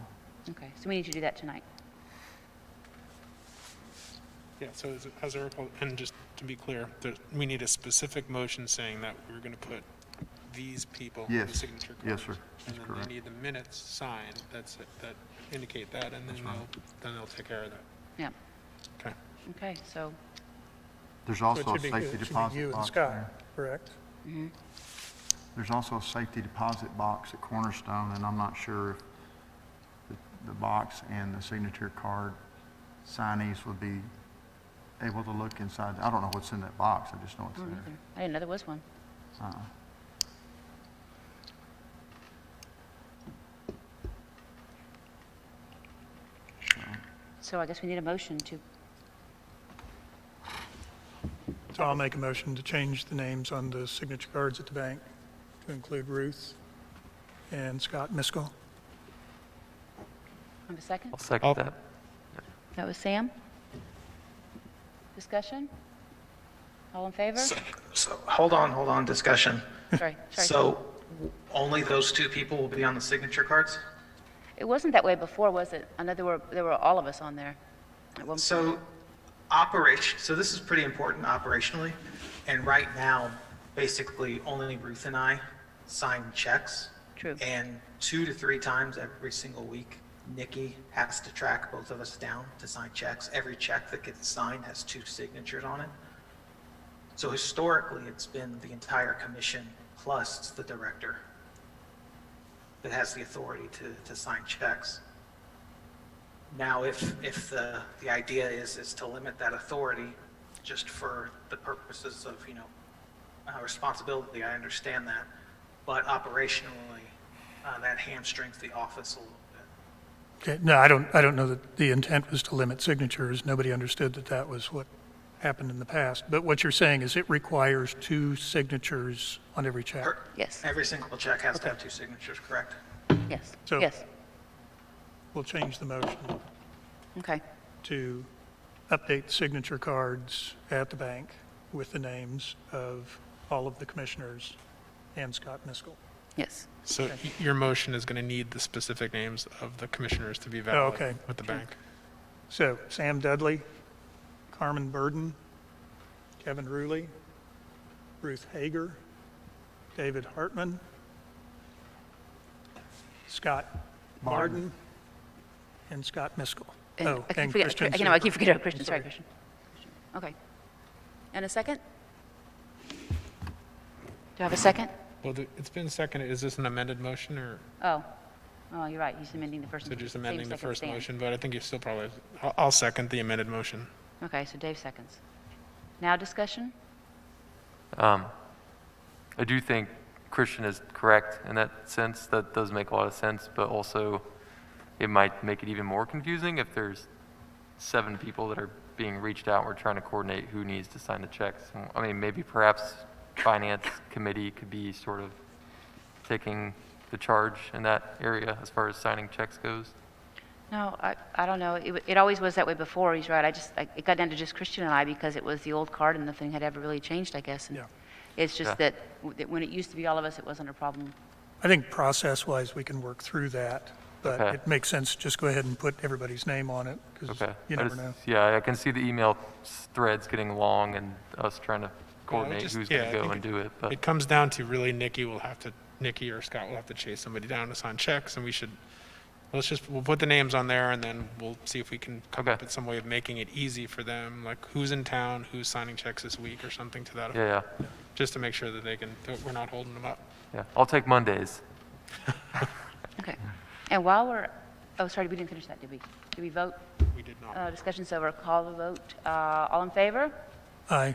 Okay. So we need to do that tonight. Yeah, so as I recall, and just to be clear, we need a specific motion saying that we're going to put these people on the Yes. signature cards. Yes, sir. That's And then correct. they need the minutes signed, that indicate that, and then they'll take care of that. Yeah. Okay. Okay. So, There's So it also a should be- safety it should be deposit you and box Scott, there. correct? There's also a safety deposit box at Cornerstone, and I'm not sure if the box and the signature card signees would be able to look inside. I don't know what's in that box, I just know it's I don't there. either. I didn't know there was one. So I guess we need a motion to, So I'll make a motion to change the names on the signature cards at the bank to include Ruth and Scott Miskell. have a second? I'll second that. That was Sam? Discussion? All in favor? So, hold on, discussion. Sorry. So only those two people will be on the signature cards? It wasn't that way before, was it? I know there were all of us on there at one point. So so this is pretty important operationally. And right now, basically only Ruth and I sign checks. True. And 2 to 3 times every single week, Nikki has to track both of us down to sign checks. Every check that gets signed has 2 signatures on it. So historically, it's been the entire commission plus the director that has the authority to sign checks. Now, if the idea is to limit that authority just for the purposes of, responsibility, I understand that. But operationally, that hamstrings the office a little bit. Okay, no, I don't know that the intent was to limit signatures. Nobody understood that that was what happened in the past. But what you're saying is it requires 2 signatures on every check. Yes. Every single check has to have 2 signatures, correct? Yes. So- Yes. We'll change the motion Okay. to update signature cards at the bank with the names of all of the commissioners and Scott Miskell. Yes. So your motion is going to need the specific names of the commissioners to be Oh, valid okay. with the bank. So Sam Dudley, Carmen Burden, Kevin Ruley, Ruth Hager, David Hartman, Scott Martin, and Scott Miskell. And Oh, I keep and forgetting- Christian I know, I Super. keep forgetting about Christian, sorry, Sorry. Christian. Okay. And a second? Do I have a second? Well, it's been seconded. Is this an amended motion or Oh, you're right, he's amending the first. so just same amending the second first stand. motion? But I think you still probably, I'll second the amended motion. Okay, so Dave seconds. Now discussion? I do think Christian is correct in that sense. That does make a lot of sense, but also it might make it even more confusing if there's 7 people that are being reached out. We're trying to coordinate who needs to sign the checks. I mean, maybe perhaps finance committee could be sort of taking the charge in that area as far as signing checks goes. No, I don't know. It always was that way before, he's right. It got down to just Christian and I because it was the old card and nothing had ever really changed, I guess. And Yeah. it's just Yeah. that when it used to be all of us, it wasn't a problem. I think process-wise, we can work through that, but Okay. it makes sense to just go ahead and put everybody's name on it, because Okay. you never know. Yeah, I can see the email threads getting long and us trying to coordinate just- who's yeah, going I to go think and do it, but. It comes down to really Nikki or Scott will have to chase somebody down to sign checks, and we'll put the names on there, and then we'll see if we can come up Okay. with some way of making it easy for them, like who's in town, who's signing checks this week, or something to that effect. Yeah, Just to make sure that that we're not holding them up. yeah. I'll take Mondays. Okay. And while oh, sorry, we didn't finish that, did we? Did we vote? We did not. Discussion's over. Call the vote. All in favor? Aye.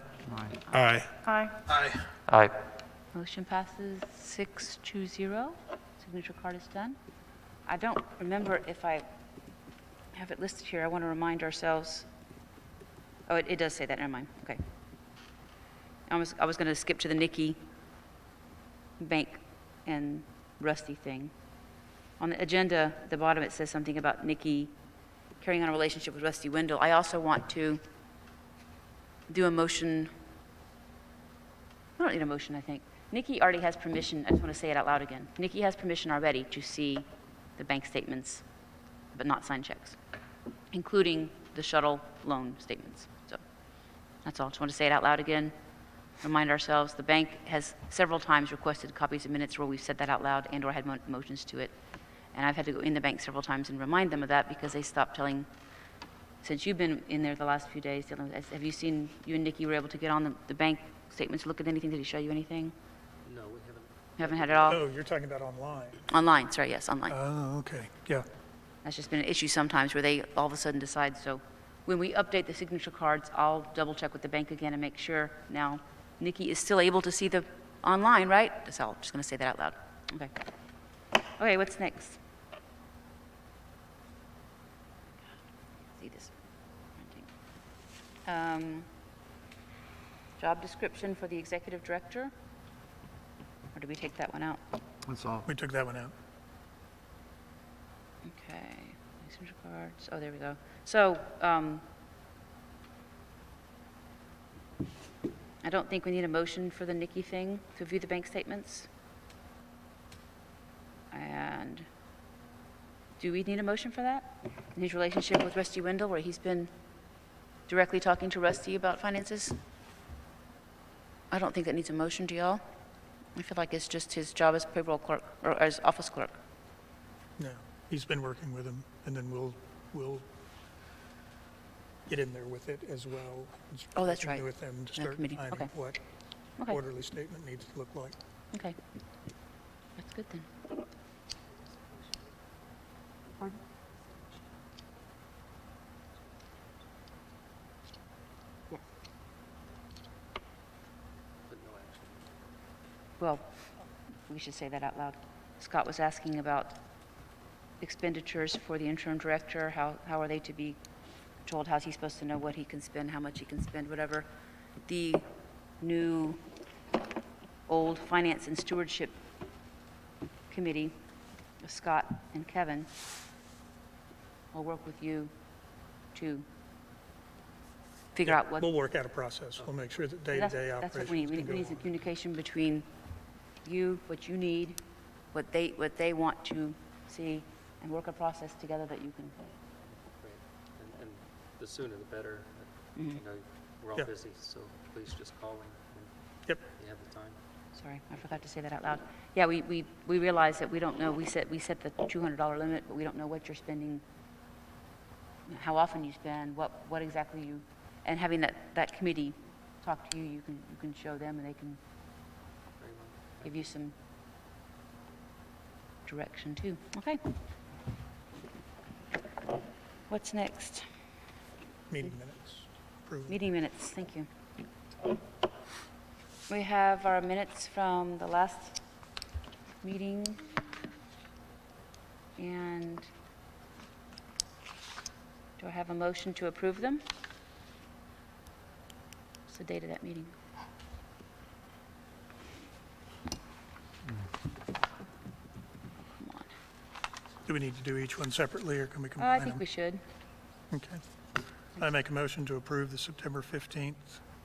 Aye. Aye. Aye. Motion passes 6-0. Signature card is done. I don't remember if I have it listed here. I want to remind ourselves. Oh, it does say that. Never mind. Okay. I was going to skip to the Nikki Bank and Rusty thing. On the agenda, at the bottom, it says something about Nikki carrying on a relationship with Rusty Wendell. I also want to do a motion. I don't need a motion, I think. Nikki already has permission. I just want to say it out loud again. Nikki has permission already to see the bank statements, but not sign checks, including the shuttle loan statements. So that's all. Just want to say it out loud again. Remind ourselves, the bank has several times requested copies of minutes where we've said that out loud and/or had motions to it. And I've had to go in the bank several times and remind them of that because they stopped telling, since you've been in there the last few days, have you seen, you and Nikki were able to get on the bank statements, look at anything? Did he show you anything? No, we haven't. You haven't had it all? Oh, you're talking about online. Online, sorry, yes, online. Oh, okay, yeah. That's just been an issue sometimes where they all of a sudden decide. So when we update the signature cards, I'll double check with the bank again and make sure. Now, Nikki is still able to see the online, right? That's all. Just going to say that out loud. Okay. Okay, what's next? See this. Job description for the executive director? Or did we take that one out? That's all. We took that one out. Okay, signature cards, oh, there we go. So, I don't think we need a motion for the Nikki thing to view the bank statements. And do we need a motion for that? In his relationship with Rusty Wendell, where he's been directly talking to Rusty about finances? I don't think that needs a motion, do y'all? I feel like it's just his job as payroll clerk, or as office clerk. No, he's been working with him, and then we'll get in there with it as well. Oh, that's Working right. With them to The start committee, defining okay. what Okay. quarterly statement needs to look like. Okay. That's good then. Well, we should say that out loud. Scott was asking about expenditures for the interim director. How are they to be told? How's he supposed to know what he can spend, how much he can spend, whatever? The new old finance and stewardship committee of Scott and Kevin will work with you to figure out what. We'll work out a process. We'll make sure that day-to-day That's what we operations need. can We go need some on. communication between you, what you need, what they want to see, and work a process together that you can. Great. And the sooner the better. You know, we're all Yeah. busy, so please just call when Yep. you have the time. Sorry, I forgot to say that out loud. Yeah, we realize that we don't know, we set the $200 limit, but we don't know what you're spending, how often you spend, what exactly you, and having that committee talk to you, you can show them and they can Very well. give you some direction too. Okay. What's next? Meeting minutes. Approval. Meeting minutes, thank you. We have our minutes from the last meeting. And do I have a motion to approve them? What's the date of that meeting? Come on. Do we need to do each one separately, or can we I combine think them? we should. Okay. I make a motion to approve the September 15th,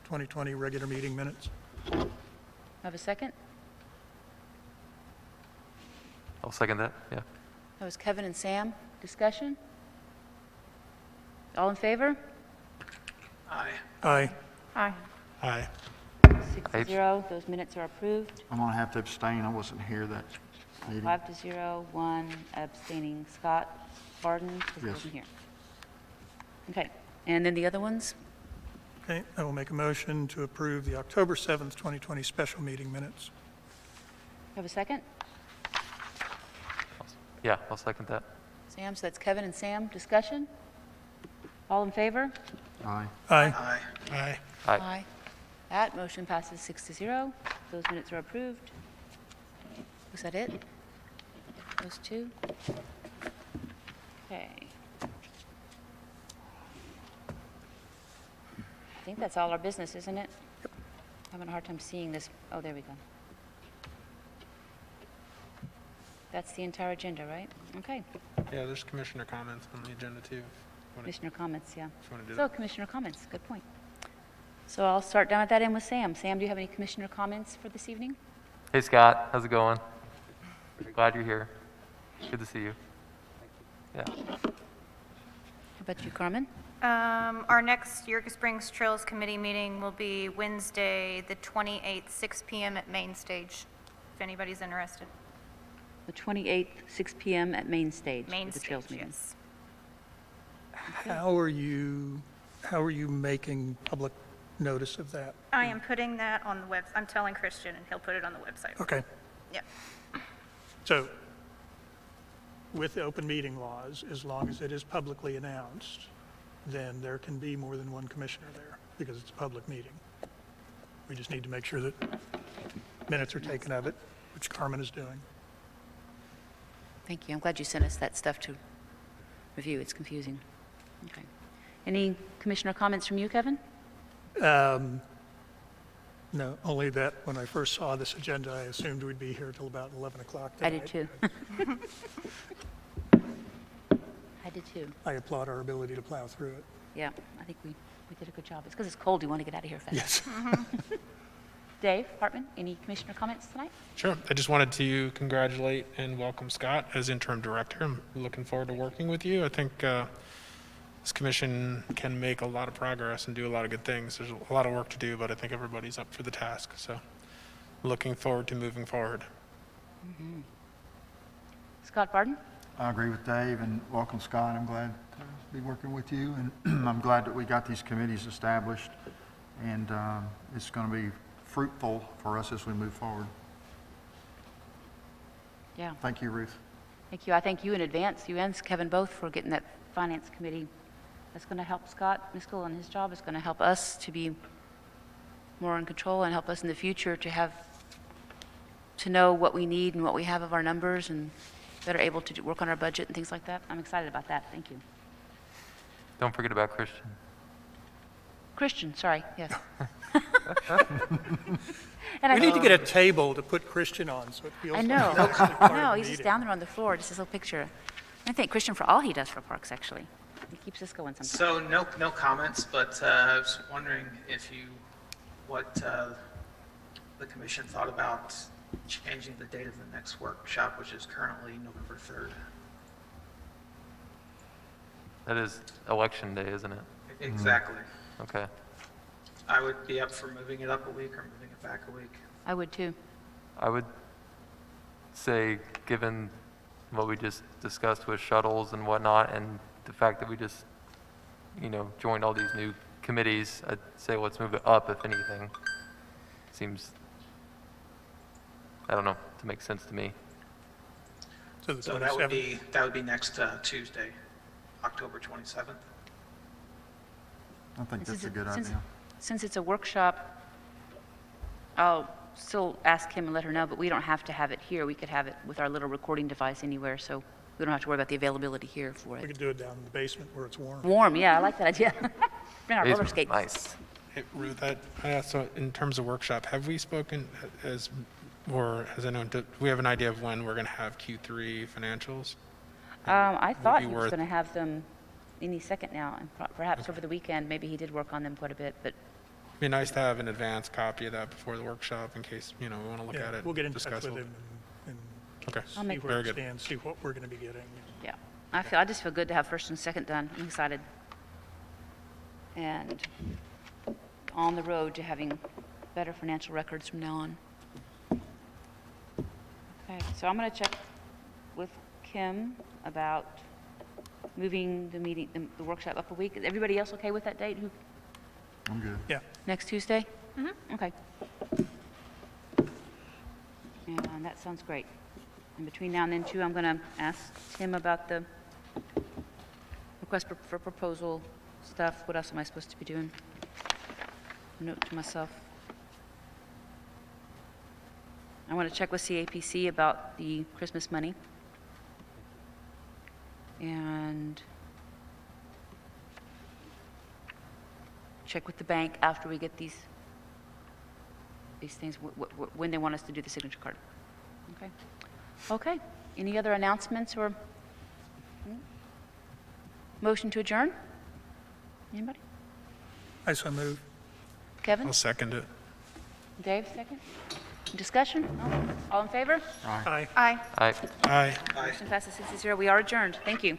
2020 regular meeting minutes. Have a second? I'll second that, yeah. That was Kevin and Sam. Discussion? All in favor? Aye. Aye. Aye. 6-0, those minutes are approved. I'm going to have to abstain. I wasn't here that meeting. 5-0, 1 abstaining. Scott Barden, because he Yes. wasn't here. Okay, and then the other ones? Okay, I will make a motion to approve the October 7th, 2020 special meeting minutes. Have a second? Yeah, I'll second that. Sam, so that's Kevin and Sam. Discussion? All in favor? Aye. Aye. Aye. Aye. That motion passes 6-0. Those minutes are approved. Was that it? Those two? Okay. I think that's all our business, isn't it? Having a hard time seeing this. Oh, there we go. That's the entire agenda, right? Okay. Yeah, there's commissioner comments on the agenda too. Commissioner comments, yeah. If you want to do So, that. commissioner comments, good point. So I'll start down at that end with Sam. Sam, do you have any commissioner comments for this evening? Hey, Scott, how's it going? Glad you're here. Good to see you. Yeah. How about you, Carmen? Our next Eureka Springs Trails Committee meeting will be Wednesday, the 28th, 6 PM at Main Stage, if anybody's interested. The 28th, 6 PM at Main Stage. Main for the Trails Stage, meeting. yes. How are you making public notice of that? I am putting that on the web, I'm telling Christian, and he'll put it on the website. Okay, Yep. so with the open meeting laws, as long as it is publicly announced, then there can be more than one commissioner there because it's a public meeting. We just need to make sure that minutes are taken of it, which Carmen is doing. Thank you. I'm glad you sent us that stuff to review. It's confusing. Okay. Any commissioner comments from you, Kevin? No, only that when I first saw this agenda, I assumed we'd be here till about 11 o'clock I tonight. did too. I did too. I applaud our ability to plow through it. Yeah, I think we did a good job. It's because it's cold. We want to get out of here fast. Yes. Dave Hartman, any commissioner comments tonight? Sure. I just wanted to congratulate and welcome Scott as interim director. I'm looking forward to working with you. I think this commission can make a lot of progress and do a lot of good things. There's a lot of work to do, but I think everybody's up for the task. So looking forward to moving forward. Scott Barden? I agree with Dave, and welcome, Scott. I'm glad to be working with you, and I'm glad that we got these committees established, and it's going to be fruitful for us as we move forward. Yeah. Thank you, Ruth. Thank you. I thank you in advance, you and Kevin both, for getting that finance committee. That's going to help Scott Miskell and his job. It's going to help us to be more in control and help us in the future to know what we need and what we have of our numbers and better able to work on our budget and things like that. I'm excited about that. Thank you. Don't forget about Christian. Christian, sorry, yes. We need to get a table to put Christian on so it feels I like know. he's actually part of No, the he's just meeting. down there on the floor, just his little picture. I thank Christian for all he does for parks, actually. It keeps us going sometimes. So no comments, but I was wondering what the commission thought about changing the date of the next workshop, which is currently November 3rd. That is election day, isn't it? Exactly. Okay. I would be up for moving it up a week or moving it back a week. I would too. I would say, given what we just discussed with shuttles and whatnot, and the fact that we just, joined all these new committees, I'd say let's move it up, if anything. Seems, I don't know, to make sense to me. So the So 27th. that would be next Tuesday, October 27th. I think Since that's a it- good since- idea. Since it's a workshop, I'll still ask him and let her know, but we don't have to have it here. We could have it with our little recording device anywhere, so we don't have to worry about the availability here for We it. could do it down in the basement where it's warm. Warm, yeah, I like that idea. Bring our roller Basement's skates. nice. Hey, Ruth, so in terms of workshop, have we spoken has anyone, do we have an idea of when we're going to have Q3 financials? I thought he was worth- going to have them any second now, and perhaps over the weekend, maybe he did work on them quite a bit, but It'd be nice to have an advance copy of that before the workshop in case, we want to look Yeah, at it. we'll get in touch discuss with it. him and Okay, I'll see make- where very it good. stands, see what we're going to be getting. yeah. I just feel good to have first and second done. I'm excited. And on the road to having better financial records from now on. Okay, so I'm going to check with Kim about moving the meeting, the workshop up a week. Is everybody else okay with that date? I'm good. Yeah, Next Tuesday? Okay. And that sounds great. And between now and then, too, I'm going to ask Tim about the request for proposal stuff. What else am I supposed to be doing? Note to myself. I want to check with CAPC about the Christmas money. And check with the bank after we get these things, when they want us to do the signature card. Okay? Okay. Any other announcements or motion to adjourn? Anybody? I so move. Kevin? I'll second it. Dave, second? Discussion? No? All in favor? Aye. Aye. I Aye. Motion passes 6-0. We are adjourned. Thank you.